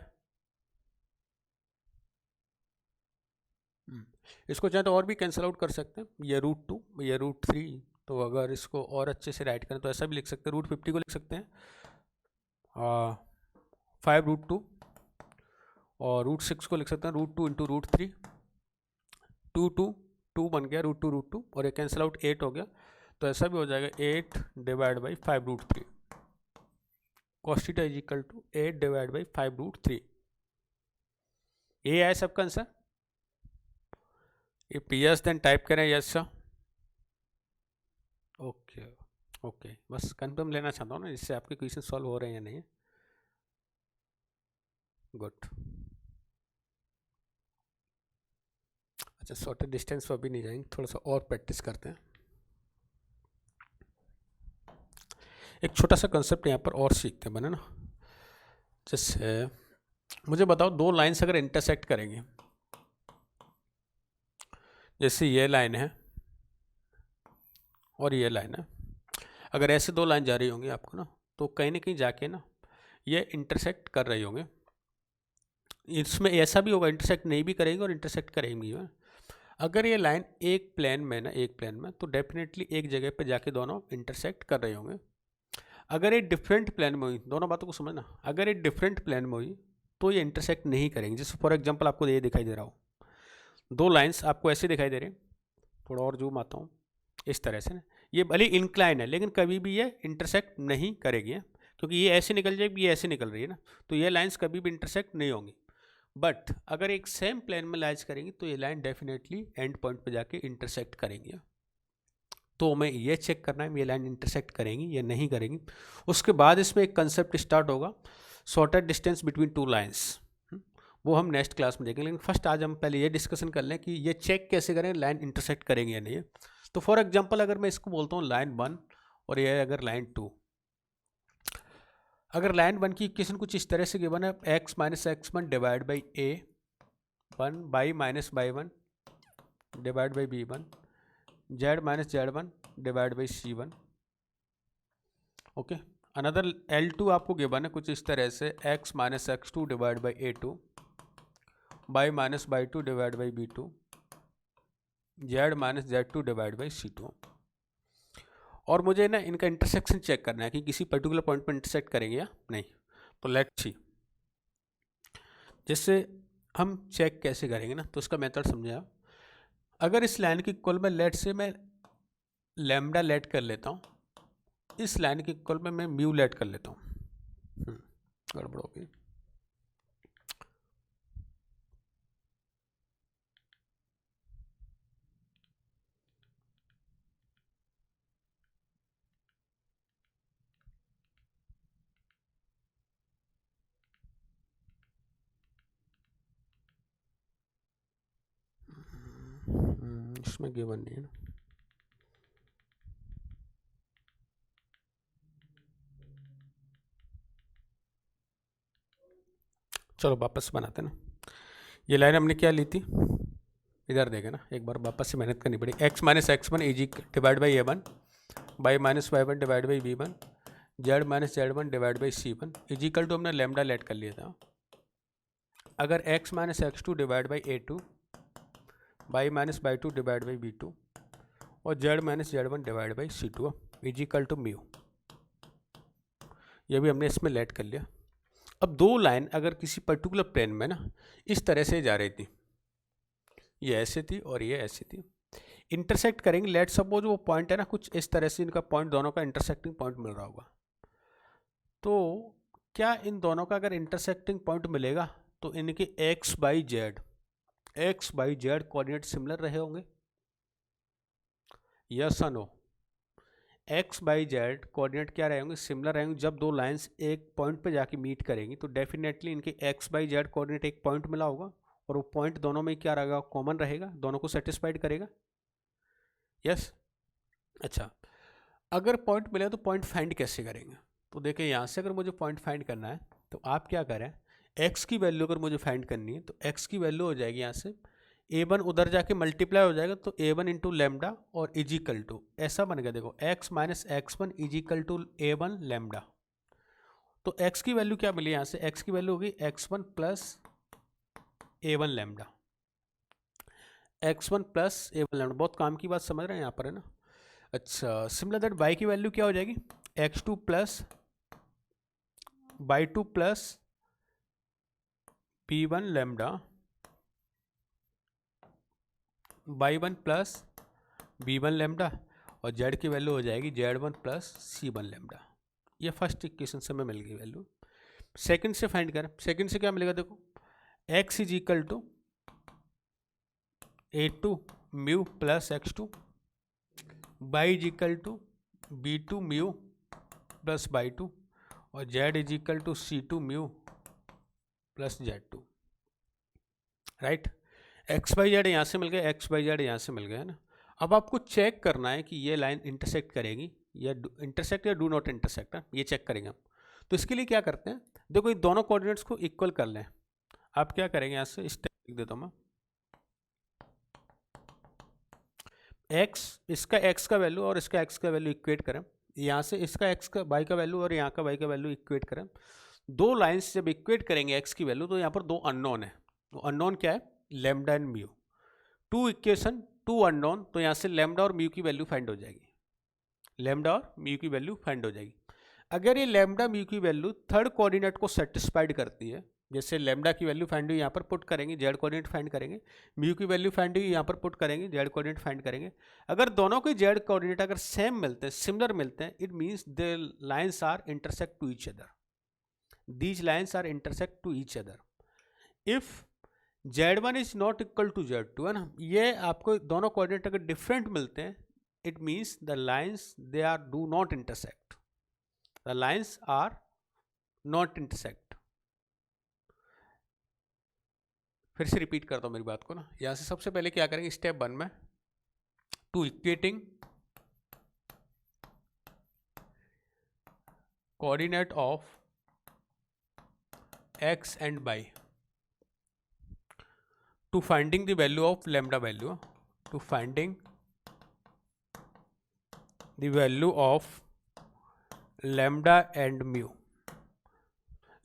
A: इसको चाहे तो और भी कैंसिल आउट कर सकते हैं, ये √2 ये √3, तो अगर इसको और अच्छे से राइट करें तो ऐसा भी लिख सकते हैं, √50 को लिख सकते हैं 5√2 और √6 को लिख सकते हैं √2 इंटू √3, 2 2 2 बन गया √2 और ये कैंसिल आउट 8 हो गया, तो ऐसा भी हो जाएगा 8 divide by 5√3, cos theta is equal to 8 divide by 5√3। ये है सबका आंसर। ये PS देन टाइप करें यस सर। ओके ओके, बस कंफर्म लेना चाहता हूँ ना, इससे आपके क्वेश्चन सॉल्व हो रहे हैं या नहीं। गुड, अच्छा शॉर्टेज डिस्टेंस पर भी नहीं जाएंगे, थोड़ा सा और प्रैक्टिस करते हैं। एक छोटा सा कंसेप्ट यहाँ पर और सीखते हैं बने ना, जैसे मुझे बताओ दो लाइन्स अगर इंटरसेक्ट करेंगे, जैसे ये लाइन है और ये लाइन है। अगर ऐसे दो लाइन जा रही होंगी आपको ना, तो कहीं ना कहीं जाके ना ये इंटरसेक्ट कर रही होंगे। इसमें ऐसा भी होगा इंटरसेक्ट नहीं भी करेंगे और इंटरसेक्ट करेंगी। अगर ये लाइन एक प्लेन में ना, एक प्लेन में, तो डेफिनेटली एक जगह पे जाके दोनों इंटरसेक्ट कर रहे होंगे। अगर ये डिफरेंट प्लेन में हुई, दोनों बातों को समझना, अगर ये डिफरेंट प्लेन में हुई तो ये इंटरसेक्ट नहीं करेंगे। जैसे फॉर एग्जांपल आपको ये दिखाई दे रहा हो, दो लाइंस आपको ऐसे दिखाई दे रहे हैं, थोड़ा और जूम आता हूँ, इस तरह से ना, ये भले इंक्लाइन है लेकिन कभी भी ये इंटरसेक्ट नहीं करेगी, क्योंकि ये ऐसे निकल जाएगी, ये ऐसे निकल रही है ना, तो ये लाइंस कभी भी इंटरसेक्ट नहीं होंगी। बट अगर एक सेम प्लेन में लाइज करेंगी तो ये लाइन डेफिनेटली एंड पॉइंट पे जाके इंटरसेक्ट करेंगी। तो हमें ये चेक करना है ये लाइन इंटरसेक्ट करेंगी या नहीं करेंगी। उसके बाद इसमें एक कंसेप्ट स्टार्ट होगा, shortest distance between two lines, वो हम नेक्स्ट क्लास में देखेंगे। लेकिन फर्स्ट आज हम पहले ये डिस्कशन कर लें कि ये चेक कैसे करें लाइन इंटरसेक्ट करेंगे या नहीं। तो फॉर एग्जांपल अगर मैं इसको बोलता हूँ लाइन 1 और ये अगर लाइन 2, अगर लाइन 1 की इक्वेशन कुछ इस तरह से गिवन है, x minus x1 divide by a1 by minus y1 divide by b1 z minus z1 divide by c1। Okay, another L2 आपको गिवन है कुछ इस तरह से, x minus x2 divide by a2 by minus y2 divide by b2 z minus z2 divide by c2। और मुझे ना इनका इंटरसेक्शन चेक करना है कि किसी पर्टिकुलर पॉइंट पर इंटरसेक्ट करेंगे या नहीं। तो लेट्स सी, जिससे हम चेक कैसे करेंगे ना, तो उसका मेथड समझे आप। अगर इस लाइन की इक्वल में लेट से मैं लैम्डा लेट कर लेता हूँ, इस लाइन की इक्वल में मैं म्यू लेट कर लेता हूँ, गड़बड़ हो गई। इसमें गिवन नहीं है ना, चलो वापस बनाते ना। ये लाइन हमने क्या ली थी, इधर देखे ना, एक बार वापस से मेहनत करनी पड़ेगी। x माइनस x1 इजी divide by a1 by minus y1 divide by b1 z minus z1 divide by c1 is equal to हमने लैम्डा लेट कर लिया था। अगर x minus x2 divide by a2 by minus y2 divide by b2 और z minus z1 divide by c2 is equal to mu, ये भी हमने इसमें लेट कर लिया। अब दो लाइन अगर किसी पर्टिकुलर प्लेन में ना इस तरह से जा रही थी, ये ऐसे थी और ये ऐसी थी, इंटरसेक्ट करेंगे। लेट सपोज वो पॉइंट है ना कुछ इस तरह से, इनका पॉइंट दोनों का इंटरसेक्टिंग पॉइंट मिल रहा होगा। तो क्या इन दोनों का अगर इंटरसेक्टिंग पॉइंट मिलेगा तो इनके x by z coordinate similar रहे होंगे, यस और no. X by z coordinate क्या रहेंगे, सिमिलर रहेंगे। जब दो लाइंस एक पॉइंट पे जाके मीट करेंगी तो डेफिनेटली इनके एक्स बाई जेड कोऑर्डिनेट एक पॉइंट मिला होगा और वो पॉइंट दोनों में क्या रहेगा, कॉमन रहेगा, दोनों को सेटिस्फाइड करेगा, यस। अच्छा, अगर पॉइंट मिले तो पॉइंट फाइंड कैसे करेंगे। तो देखिए यहाँ से अगर मुझे पॉइंट फाइंड करना है तो आप क्या करें, एक्स की वैल्यू अगर मुझे फाइंड करनी है तो एक्स की वैल्यू हो जाएगी यहाँ से a1 उधर जाके मल्टीप्लाई हो जाएगा तो a1 इंटू लेमडा और इजिकल टू ऐसा बन गया। देखो x minus x1 is equal to a1 lambda. तो x की वैल्यू क्या मिली यहाँ से, x की वैल्यू होगी x1 plus a1 lambda, x1 plus a1 lambda. बहुत काम की बात समझ रहे हैं यहाँ पर, है ना। अच्छा, सिमिलर दैट y की वैल्यू क्या हो जाएगी, x2 plus y2 plus p1 lambda y1 plus b1 lambda और z की वैल्यू हो जाएगी z1 प्लस c1 लेमडा। ये फर्स्ट इक्वेशन से हमें मिल गई वैल्यू। सेकंड से फाइंड करें, सेकंड से क्या मिलेगा, देखो x is equal to a2 mu plus x2 y is equal to b2 mu plus y2 और z is equal to c2 mu plus z2, right. X by Z यहाँ से मिल गया, एक्स बाई जेड यहाँ से मिल गया, है ना। अब आपको चेक करना है कि ये लाइन इंटरसेक्ट करेगी या इंटरसेक्ट या डू नॉट इंटरसेक्ट, है ये चेक करेंगे हम। तो इसके लिए क्या करते हैं, देखो ये दोनों कोऑर्डिनेट्स को इक्वल कर लें। आप क्या करेंगे, यहाँ से स्टेप लिख देता हूँ मैं, एक्स, इसका एक्स का वैल्यू और इसका एक्स का वैल्यू इक्वेट करें, यहाँ से इसका एक्स का वाई का वैल्यू और यहाँ का वाई का वैल्यू इक्वेट करें, दो लाइंस जब इक्वेट करेंगे एक्स की वैल्यू तो यहाँ पर दो अननोन है, वो अननोन क्या है, lambda and mu. Two equation two unknown, तो यहाँ से लैम्डा और म्यू की वैल्यू फाइंड हो जाएगी, लैम्डा और म्यू की वैल्यू फाइंड हो जाएगी। अगर ये लैम्डा म्यू की वैल्यू थर्ड कोऑर्डिनेट को सेटिस्फाइड करती है, जैसे लैम्डा की वैल्यू फाइंड हुई यहाँ पर पुट करेंगे, जेड कोऑर्डिनेट फाइंड करेंगे, म्यू की वैल्यू फाइंड हुई यहाँ पर पुट करेंगे, जेड कोऑर्डिनेट फाइंड करेंगे। अगर दोनों के जेड कोऑर्डिनेट अगर सेम मिलते हैं, सिमिलर मिलते हैं, it means the lines are intersect to each other, these lines are intersect to each other. If Z1 is not equal to Z2, है ना, ये आपको दोनों कोऑर्डिनेट अगर डिफरेंट मिलते हैं, it means the lines they are do not intersect, the lines are not intersect. फिर से रिपीट करता हूँ मेरी बात को ना, यहाँ से सबसे पहले क्या करेंगे, स्टेप 1 में to equating coordinate of x and y, to finding the value of lambda value, to finding the value of lambda and mu,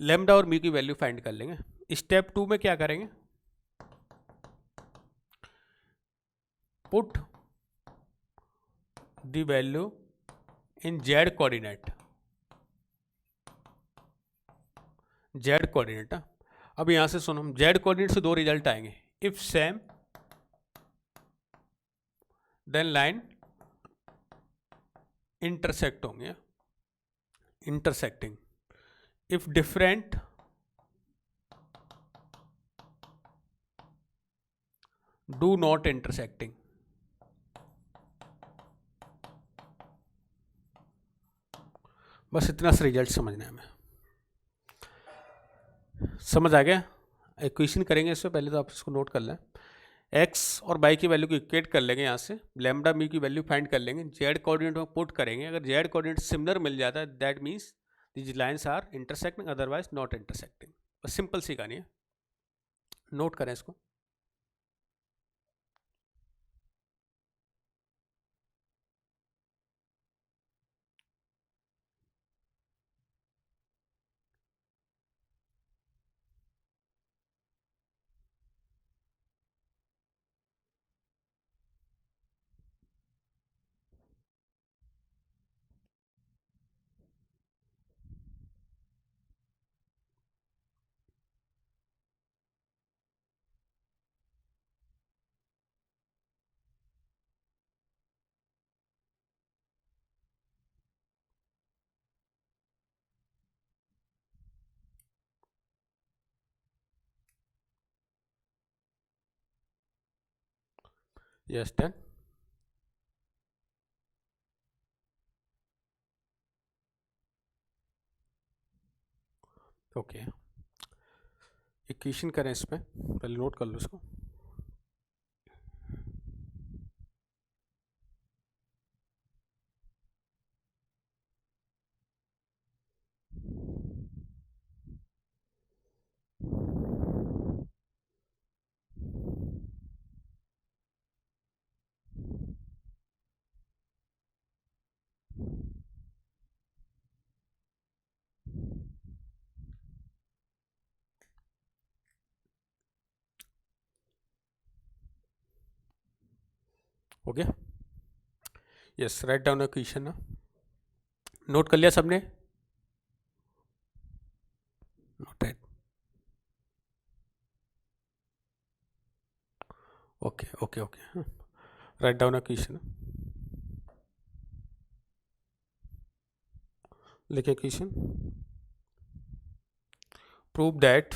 A: lambda और mu की वैल्यू फाइंड कर लेंगे। स्टेप 2 में क्या करेंगे, put the value in z coordinate, z coordinate. अब यहां से सुनो, z कोऑर्डिनेट से दो रिजल्ट आएंगे, if same then line intersect होंगे, intersecting, if different do not intersecting. बस इतना सा रिजल्ट समझना है हमें, समझ आ गया। इक्वेशन करेंगे इससे पहले तो आप इसको नोट कर लें, एक्स और वाई की वैल्यू को इक्वेट कर लेंगे, यहाँ से लैम्डा म्यू की वैल्यू फाइंड कर लेंगे, जेड कोऑर्डिनेट में पुट करेंगे, अगर जेड कोऑर्डिनेट सिमिलर मिल जाता है that means these lines are intersecting, otherwise not intersecting. बस सिंपल सी कहानी है, नोट करें इसको। Yes done. ओके, इक्वेशन करें इस पर, पहले नोट कर लो इसको। Okay, yes, write down equation ना, नोट कर लिया सबने, noted. Okay okay okay, write down equation, लिखे equation, prove that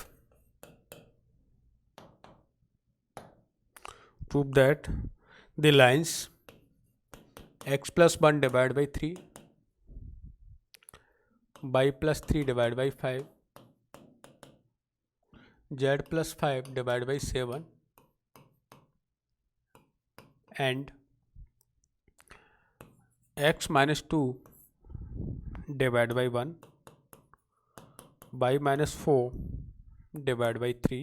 A: the lines x plus 1 divided by 3, y plus 3 divided by 5, z plus 5 divided by 7 and x minus 2 divided by 1, y minus 4 divided by 3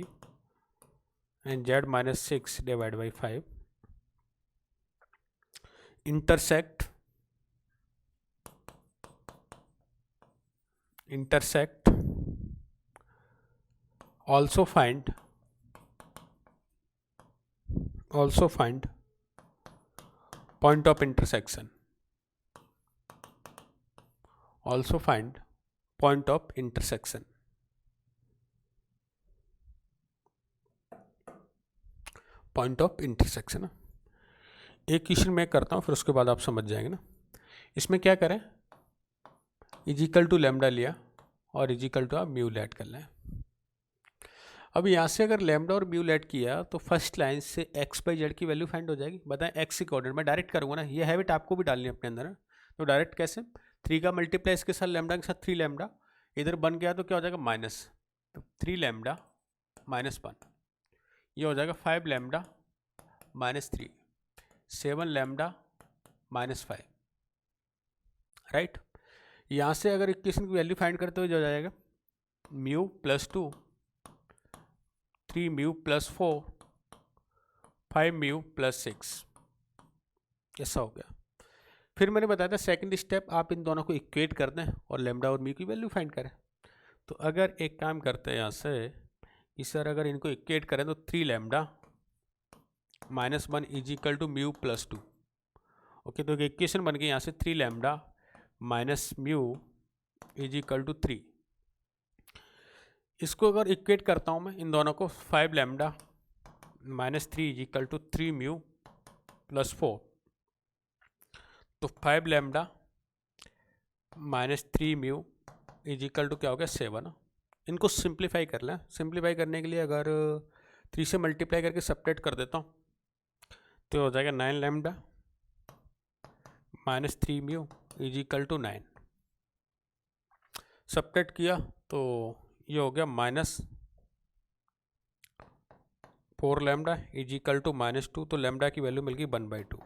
A: and z minus 6 divided by 5 intersect also find point of intersection, also find point of intersection. Point of intersection एक question मैं करता हूँ, फिर उसके बाद आप समझ जाएंगे ना। इसमें क्या करें, इजिकल टू लेमडा लिया और इजिकल टू आप म्यू लेट कर लें। अब यहाँ से अगर लेमडा और म्यू लेट किया तो फर्स्ट लाइन से एक्स बाई जेड की वैल्यू फाइंड हो जाएगी। बताएं एक्स की कोऑर्डिनेट मैं डायरेक्ट करूँगा ना, ये हैबिट आपको भी डालनी है अपने अंदर। तो डायरेक्ट कैसे, 3 का मल्टीप्लाई इसके साथ लेमडा के साथ 3 लेमडा, इधर बन गया तो क्या हो जाएगा माइनस, तो 3 लेमडा माइनस 1, ये हो जाएगा 5 lambda minus 3, 7 lambda minus 5, right. यहाँ से अगर इक्वेशन की वैल्यू फाइंड करते हुए जो हो जाएगा mu plus 2, 3 mu plus 4, 5 mu plus 6, ऐसा हो गया। फिर मैंने बताया था सेकंड स्टेप आप इन दोनों को इक्वेट कर दें और लेमडा और म्यू की वैल्यू फाइंड करें। तो अगर एक काम करते हैं यहाँ से कि सर अगर इनको इक्वेट करें तो 3 lambda minus 1 is equal to mu plus 2। Okay, तो इक्वेशन बन गई यहाँ से 3 lambda minus mu is equal to 3। इसको अगर इक्वेट करता हूँ मैं इन दोनों को, 5 lambda minus 3 is equal to 3 mu plus 4, तो 5 lambda minus 3 mu is equal to क्या हो गया 7। इनको सिंप्लीफाई कर लें। सिंप्लीफाई करने के लिए अगर 3 से मल्टीप्लाई करके सेपरेट कर देता हूँ तो हो जाएगा 9 lambda minus 3 mu is equal to 9। Separate किया तो ये हो गया minus 4 lambda is equal to minus 2, तो लेमडा की वैल्यू मिल गई 1/2।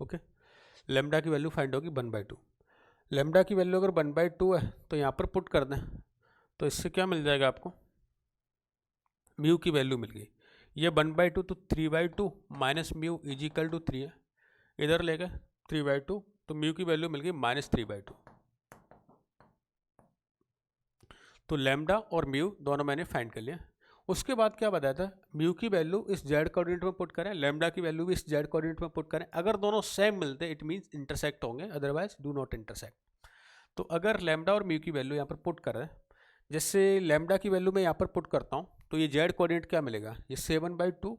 A: ओके, लेमडा की वैल्यू फाइंड होगी 1/2। लेमडा की वैल्यू अगर 1/2 है तो यहाँ पर पुट कर दें, तो इससे क्या मिल जाएगा आपको, म्यू की वैल्यू मिल गई। ये 1/2 तो 3/2 minus mu is equal to 3 है, इधर ले गए 3/2, तो म्यू की वैल्यू मिल गई माइनस 3/2। तो लेमडा और म्यू दोनों मैंने फाइंड कर लिया। उसके बाद क्या बताया था, म्यू की वैल्यू इस जेड कोऑर्डिनेट में पुट करें, लेमडा की वैल्यू भी इस जेड कोऑर्डिनेट में पुट करें। अगर दोनों सेम मिलते इट मीन्स इंटरसेक्ट होंगे, अदरवाइज डू नॉट इंटरसेक्ट। तो अगर लेमडा और म्यू की वैल्यू यहाँ पर पुट करें, जैसे लेमडा की वैल्यू मैं यहाँ पर पुट करता हूँ तो ये जेड कोऑर्डिनेट क्या मिलेगा, ये 7/2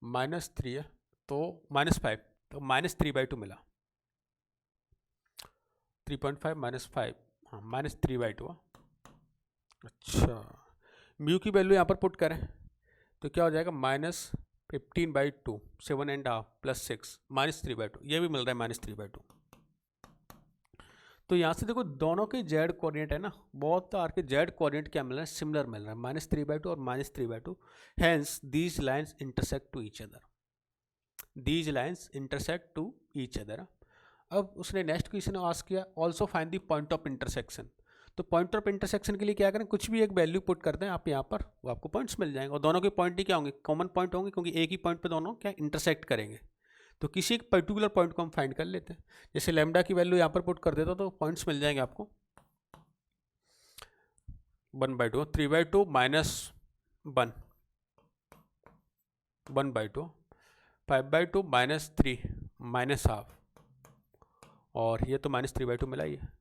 A: माइनस 3 है तो माइनस 5, तो माइनस 3/2 मिला, 3.5 माइनस 5, हाँ माइनस 3/2। अच्छा, म्यू की वैल्यू यहाँ पर पुट करें तो क्या हो जाएगा माइनस 15/2, 7.5 प्लस 6 माइनस 3/2, ये भी मिल रहा है माइनस 3/2। तो यहाँ से देखो दोनों के जेड कोऑर्डिनेट है ना, बहुत आर के जेड कोऑर्डिनेट क्या मिल रहा है, सिमिलर मिल रहा है, माइनस 3/2 और minus 3/2। Hence these lines intersect to each other, these lines intersect to each other. अब उसने नेक्स्ट क्वेश्चन आस्क किया also find the point of intersection. तो पॉइंट ऑफ इंटरसेक्शन के लिए क्या करें, कुछ भी एक वैल्यू पुट करते हैं आप यहाँ पर, वो आपको पॉइंट्स मिल जाएंगे और दोनों के पॉइंट ही क्या होंगे, कॉमन पॉइंट होंगे, क्योंकि एक ही पॉइंट पे दोनों क्या इंटरसेक्ट करेंगे। तो किसी एक पर्टिकुलर पॉइंट को हम फाइंड कर लेते हैं। जैसे लेमडा की वैल्यू यहाँ पर पुट कर देता तो पॉइंट्स मिल जाएंगे आपको 1/2, 3/2 माइनस 1, 1/2, 5/2 माइनस 3 माइनस हाफ, और ये तो माइनस 3/2 मिला ही है।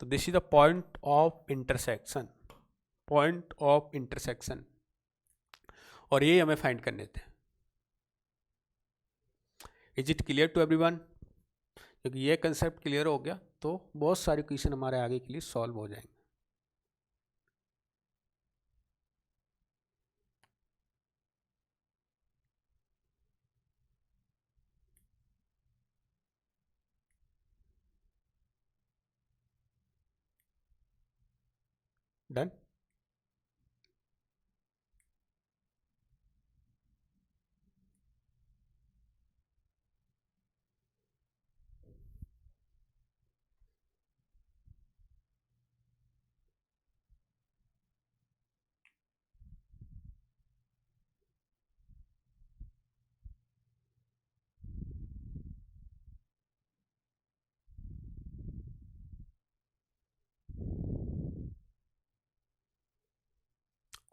A: तो this is the point of intersection, point of intersection, और ये हमें फाइंड करने थे। Is it clear to everyone? क्योंकि ये कंसेप्ट क्लियर हो गया तो बहुत सारे क्वेश्चन हमारे आगे के लिए सॉल्व हो जाएंगे। डन।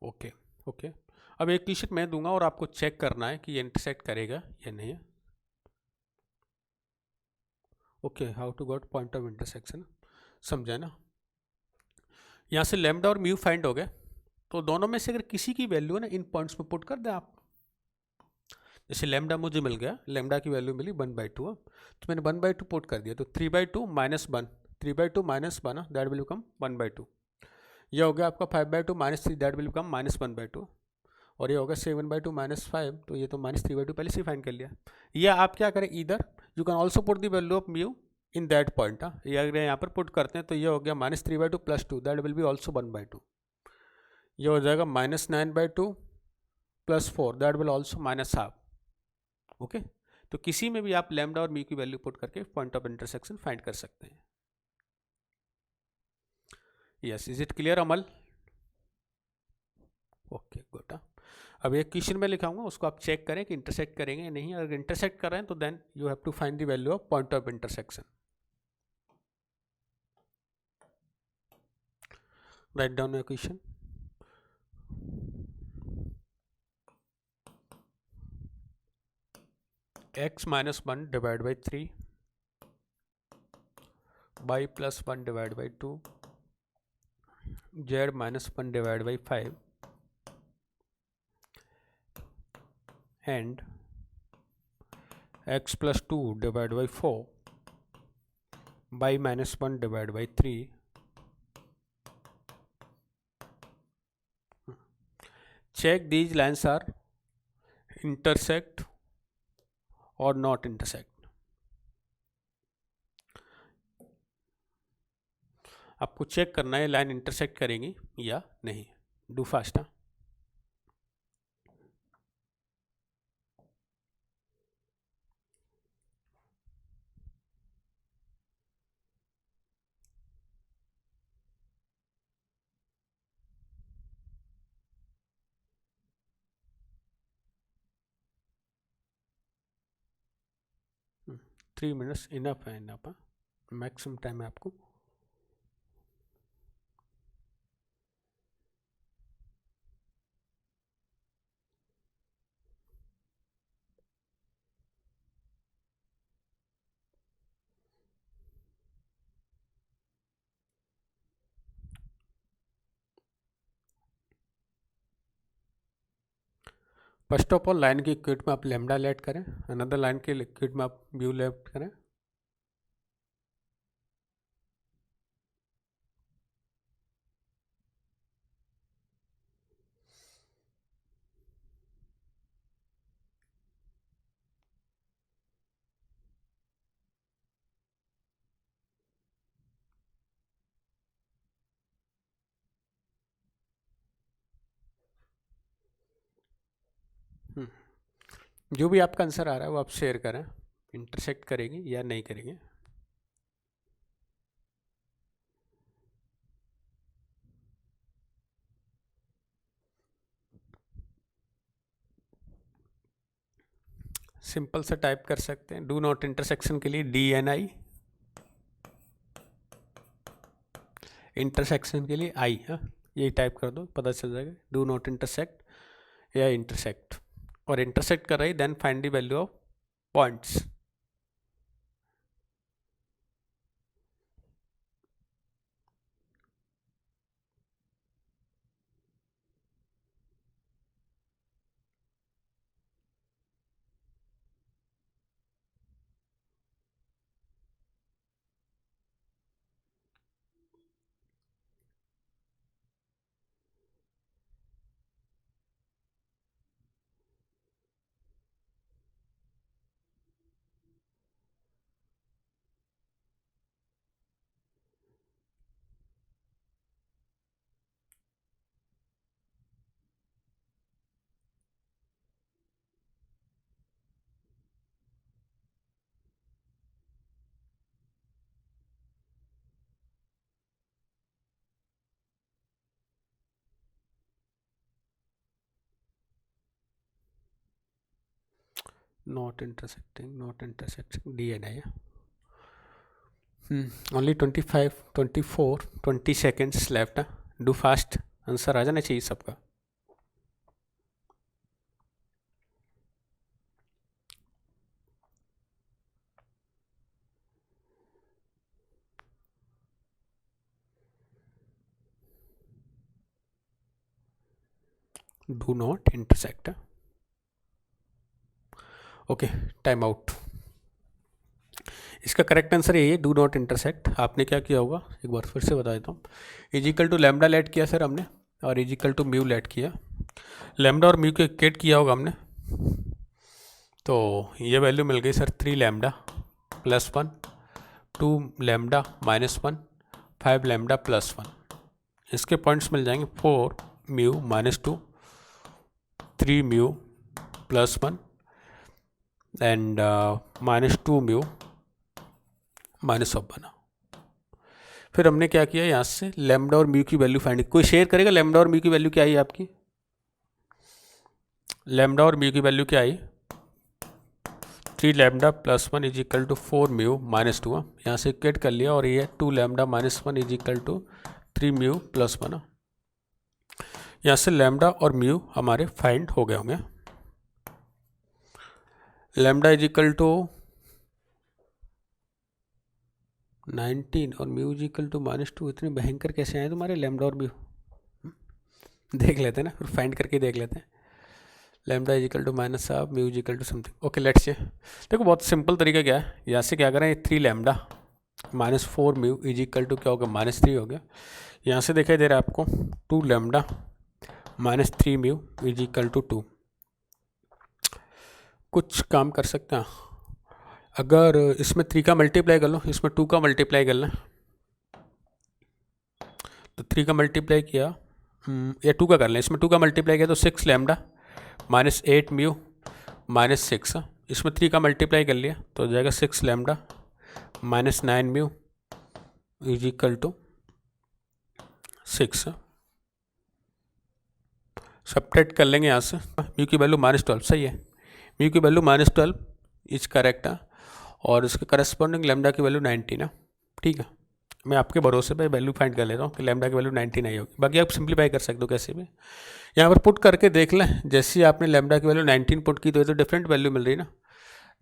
A: Okay okay. अब एक क्वेश्चन मैं दूंगा और आपको चेक करना है कि ये इंटरसेक्ट करेगा या नहीं। Okay, how to got point of intersection, समझा ना। यहाँ से लैम्डा और म्यू फाइंड हो गए, तो दोनों में से अगर किसी की वैल्यू है ना इन पॉइंट्स में पुट कर दें आप। जैसे लैम्डा मुझे मिल गया, लैम्डा की वैल्यू मिली 1/2, तो मैंने 1/2 पुट कर दिया, तो 3/2 -1, 3/2 -1 दैट विल बिकम 1/2। यह हो गया आपका 5/2 -3 दैट विल बिकम -1/2, और ये होगा 7/2 -5, तो ये तो -3/2 पहले से फाइंड कर लिया। या आप क्या करें, इधर you can also put the value of mu in that point. ये अगर यहाँ पर पुट करते हैं तो ये हो गया -3/2 + 2 दैट विल बी ऑल्सो 1/2। ये हो जाएगा -9/2 + 4 दैट विल ऑल्सो -1/2। ओके, तो किसी में भी आप लैम्डा और म्यू की वैल्यू पुट करके पॉइंट ऑफ इंटरसेक्शन फाइंड कर सकते हैं। Yes, is it clear Amal? Okay good. अब एक क्वेश्चन में लिखाऊंगा, उसको आप चेक करें कि इंटरसेक्ट करेंगे या नहीं। अगर इंटरसेक्ट कर रहे हैं तो then you have to find the value of point of intersection. Write down your question. x -1 divided by 3, y +1 divided by 2, z -1 divided by 5, and x + 2 divided by 4, y -1 divided by 3. Check these lines are intersect or not intersect. आपको check करना है line intersect करेंगी या नहीं। Do fast. 3 minutes enough है, enough maximum time है आपको। First of all line के इक्विट में आप लैम्डा लेट करें, अनदर लाइन के इक्विट में आप म्यू लेट करें। जो भी आपका आंसर आ रहा है वो आप शेयर करें, इंटरसेक्ट करेंगे या नहीं करेंगे। सिंपल से टाइप कर सकते हैं, डू नॉट इंटरसेक्शन के लिए DNI, इंटरसेक्शन के लिए I। हाँ, यही टाइप कर दो, पता चल जाएगा डू नॉट इंटरसेक्ट या इंटरसेक्ट। और इंटरसेक्ट कर रही then find the value of points. Not intersecting, not intersecting, DNI। only 25, 24, 20 seconds left। Do fast, answer आ जाना चाहिए सबका। Do not intersect. Okay, time out. इसका करेक्ट आंसर यही है, डू नॉट इंटरसेक्ट। आपने क्या किया होगा एक बार फिर से बता देता हूँ। इजिकल टू लैम्डा लेट किया सर हमने, और इजिकल टू म्यू लेट किया। लैम्डा और म्यू को इक्वेट किया होगा हमने, तो ये वैल्यू मिल गई sir 3 lambda plus 1, 2 lambda minus 1, 5 lambda plus 1। इसके पॉइंट्स मिल जाएंगे 4 mu minus 2, 3 mu plus 1 and minus 2 mu minus of 1। फिर हमने क्या किया, यहाँ से लैम्डा और म्यू की वैल्यू फाइंड। कोई शेयर करेगा लैम्डा और म्यू की वैल्यू क्या आई आपकी? लैम्डा और म्यू की वैल्यू क्या आई? 3 lambda plus 1 is equal to 4 mu minus 2। यहाँ से इक्वेट कर लिया, और ये 2 lambda minus 1 is equal to 3 mu plus 1। यहाँ से लैम्डा और म्यू हमारे फाइंड हो गए होंगे। लैम्डा इज इक्वल टू 19 और mu is equal to minus 2। इतने भयंकर कैसे आए तुम्हारे लैम्डा और म्यू? देख लेते हैं ना, फिर फाइंड करके देख लेते हैं। Lambda is equal to minus half, mu is equal to something. Okay let's say देखो, बहुत सिंपल तरीका क्या है। यहाँ से क्या करें, 3 lambda minus 4 mu is equal to क्या होगा, माइनस 3 हो गया। यहाँ से दिखाई दे रहा है आपको 2 lambda minus 3 mu is equal to 2। कुछ काम कर सकते हैं, अगर इसमें 3 का मल्टीप्लाई कर लो, इसमें 2 का मल्टीप्लाई कर लें, तो 3 का मल्टीप्लाई किया या 2 का कर लें, इसमें 2 का मल्टीप्लाई किया तो 6 लैम्डा माइनस 8 म्यू माइनस 6। इसमें 3 का मल्टीप्लाई कर लिया तो हो जाएगा 6 lambda minus 9 mu is equal to 6। Subtract कर लेंगे यहाँ से, म्यू की वैल्यू माइनस 12 सही है, म्यू की वैल्यू माइनस 12 इज करेक्ट है, और उसके करस्पॉन्डिंग लैम्डा की वैल्यू 19 है। ठीक है, मैं आपके भरोसे पे वैल्यू फाइंड कर लेता हूँ कि लैम्डा की वैल्यू 19 आई होगी। बाकी आप सिंप्लीफाई कर सकते हो कैसे भी, यहाँ पर पुट करके देख लें। जैसे ही आपने लैम्डा की वैल्यू 19 पुट की तो ये तो डिफरेंट वैल्यू मिल रही है ना,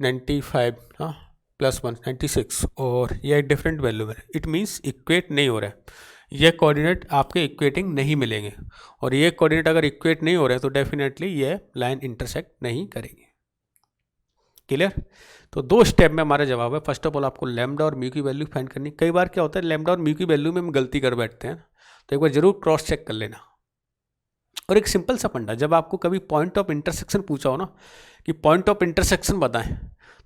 A: 95 हाँ प्लस 1 96, और ये डिफरेंट वैल्यू है। इट मीन्स इक्वेट नहीं हो रहा है, ये कोऑर्डिनेट आपके इक्वेटिंग नहीं मिलेंगे, और ये कोऑर्डिनेट अगर इक्वेट नहीं हो रहे तो डेफिनेटली ये लाइन इंटरसेक्ट नहीं करेंगे। क्लियर? तो 2 स्टेप में हमारा जवाब है। फर्स्ट ऑफ ऑल आपको लैम्डा और म्यू की वैल्यू फाइंड करनी। कई बार क्या होता है, लैम्डा और म्यू की वैल्यू में हम गलती कर बैठते हैं, तो एक बार जरूर क्रॉस चेक कर लेना। और एक सिंपल सा फंडा, जब आपको कभी पॉइंट ऑफ इंटरसेक्शन पूछा हो ना कि पॉइंट ऑफ इंटरसेक्शन बताएं,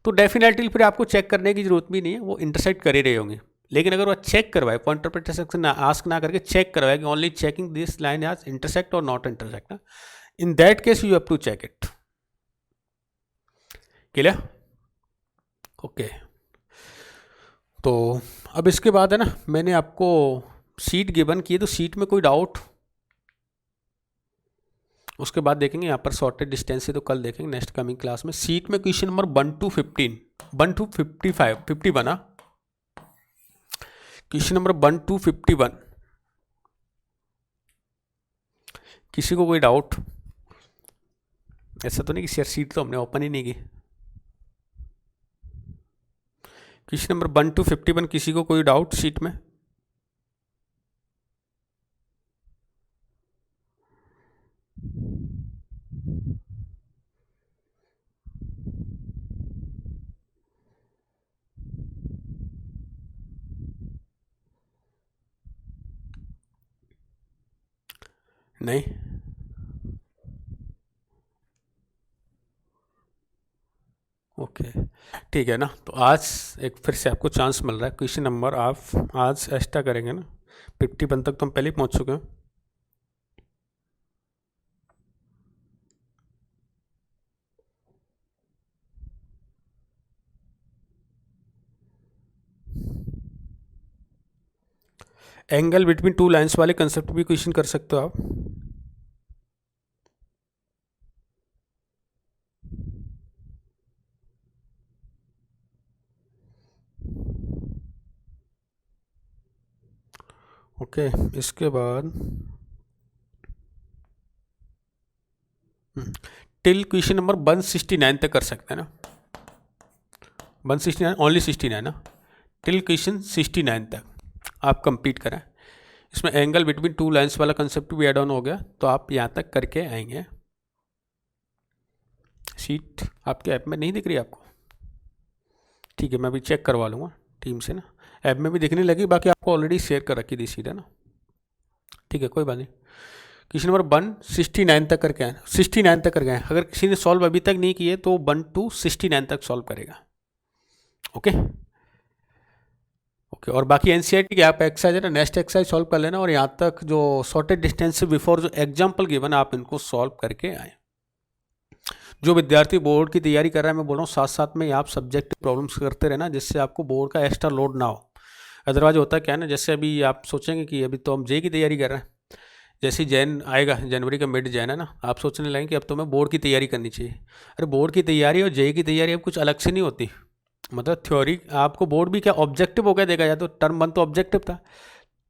A: तो डेफिनेटली फिर आपको चेक करने की जरूरत भी नहीं है, वो इंटरसेक्ट कर ही रहे होंगे। लेकिन अगर वो चेक करवाए, पॉइंट ऑफ इंटरसेक्शन आस्क ना करके चेक करवाए कि only checking this line as intersect और not intersect, in that case you have to check it. Clear? Okay, तो अब इसके बाद है ना, मैंने आपको सीट गिवन की है, तो सीट में कोई डाउट? उसके बाद देखेंगे यहाँ पर शॉर्टेड डिस्टेंस है, तो कल देखेंगे नेक्स्ट कमिंग क्लास में। सीट में क्वेश्चन नंबर 1 to 15, 1 to 55, 51 ना, क्वेश्चन नंबर 1 to 51। किसी को कोई डाउट? ऐसा तो नहीं कि सर सीट तो हमने ओपन ही नहीं की। क्वेश्चन नंबर 1 to 51, किसी को कोई डाउट सीट में? नहीं? ओके ठीक है ना। तो आज एक फिर से आपको चांस मिल रहा है, क्वेश्चन नंबर आप आज एक्स्ट्रा करेंगे ना, 51 तक तो हम पहले ही पहुंच चुके हैं। एंगल बिटवीन 2 लाइंस वाले कंसेप्ट भी क्वेश्चन कर सकते हो आप। ओके इसके बाद टिल क्वेश्चन नंबर 169 तक कर सकते हैं ना, 169 ओनली 69 ना, टिल क्वेश्चन 69 तक आप कंप्लीट करें। इसमें एंगल बिटवीन 2 लाइंस वाला कंसेप्ट भी एड ऑन हो गया, तो आप यहाँ तक करके आएंगे। शीट आपके ऐप में नहीं दिख रही आपको? ठीक है, मैं अभी चेक करवा लूँगा टीम से ना, ऐप में भी दिखने लगी, बाकी आपको ऑलरेडी शेयर कर रखी थी शीट है ना। ठीक है, कोई बात नहीं। क्वेश्चन नंबर 169 तक करके आए, 69 तक कर गए। अगर किसी ने सॉल्व अभी तक नहीं किए तो 1 to 69 तक सॉल्व करेगा। Okay okay. और बाकी एनसीईआरटी की आप एक्सरसाइज है ना, नेक्स्ट एक्सरसाइज सॉल्व कर लेना, और यहाँ तक जो शॉर्टेड डिस्टेंस से बिफोर जो एग्जाम्पल गिवन आप इनको सॉल्व करके आए। जो विद्यार्थी बोर्ड की तैयारी कर रहा है, मैं बोल रहा हूँ साथ साथ में आप सब्जेक्ट प्रॉब्लम्स करते रहना, जिससे आपको बोर्ड का एक्स्ट्रा लोड ना हो। अदरवाइज होता क्या है ना, जैसे अभी आप सोचेंगे कि अभी तो हम जे की तैयारी कर रहे हैं, जैसे जैन आएगा, जनवरी का मिड जैन है ना, आप सोचने लगेंगे कि अब तो मैं बोर्ड की तैयारी करनी चाहिए। अरे बोर्ड की तैयारी और जे की तैयारी अब कुछ अलग से नहीं होती। मतलब थ्योरी आपको बोर्ड भी क्या ऑब्जेक्टिव हो गया देखा जाए तो, टर्म 1 तो ऑब्जेक्टिव था,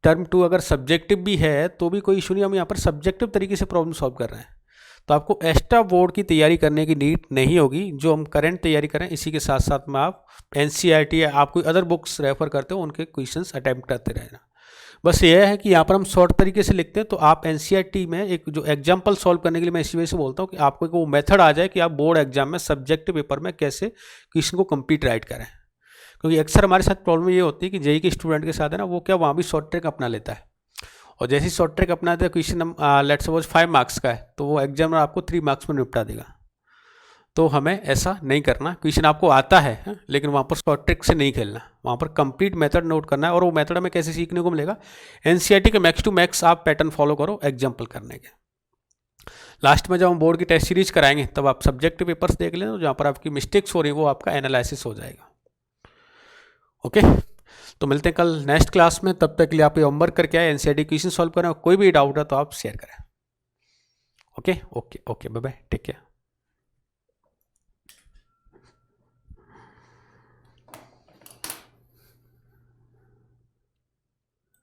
A: टर्म 2 अगर सब्जेक्टिव भी है तो भी कोई इशू नहीं, हम यहाँ पर सब्जेक्टिव तरीके से प्रॉब्लम सॉल्व कर रहे हैं। तो आपको एक्स्ट्रा बोर्ड की तैयारी करने की नीड नहीं होगी। जो हम करंट तैयारी करें इसी के साथ साथ में आप एनसीईआरटी या आप कोई अदर बुक्स रेफर करते हो, उनके क्वेश्चंस अटैम्प्ट करते रहना। बस ये है कि यहाँ पर हम शॉर्ट तरीके से लिखते हैं, तो आप एनसीईआरटी में एक जो एग्जाम्पल सॉल्व करने के लिए मैं इसी वजह से बोलता हूँ कि आपको एक वो मेथड आ जाए कि आप बोर्ड एग्जाम में सब्जेक्टिव पेपर में कैसे क्वेश्चन को कंप्लीट राइट करें। क्योंकि अक्सर हमारे साथ प्रॉब्लम ये होती है कि जेई के स्टूडेंट के साथ है ना, वो क्या वहाँ भी शॉर्ट ट्रिक अपना लेता है, और जैसे ही शॉर्ट ट्रिक अपनाते हैं क्वेश्चन लेट्स सपोज 5 मार्क्स का है, तो वो एग्जाम आपको 3 मार्क्स में निपटा देगा। तो हमें ऐसा नहीं करना, क्वेश्चन आपको आता है लेकिन वहाँ पर शॉर्ट ट्रिक से नहीं खेलना, वहाँ पर कंप्लीट मेथड नोट करना है। और वो मेथड हमें कैसे सीखने को मिलेगा, एनसीईआरटी के मैक्स टू मैक्स आप पैटर्न फॉलो करो एग्जाम्पल करने के। लास्ट में जब हम बोर्ड की टेस्ट सीरीज कराएंगे तब आप सब्जेक्टिव पेपर्स देख लेना, जहाँ पर आपकी मिस्टेक्स हो रही है वो आपका एनालिसिस हो जाएगा। ओके, तो मिलते हैं कल नेक्स्ट क्लास में, तब तक के लिए आप ये होमवर्क करके आए, एनसीईआरटी क्वेश्चन सॉल्व करें, कोई भी डाउट है तो आप शेयर करें। Okay okay okay, bye bye, take care.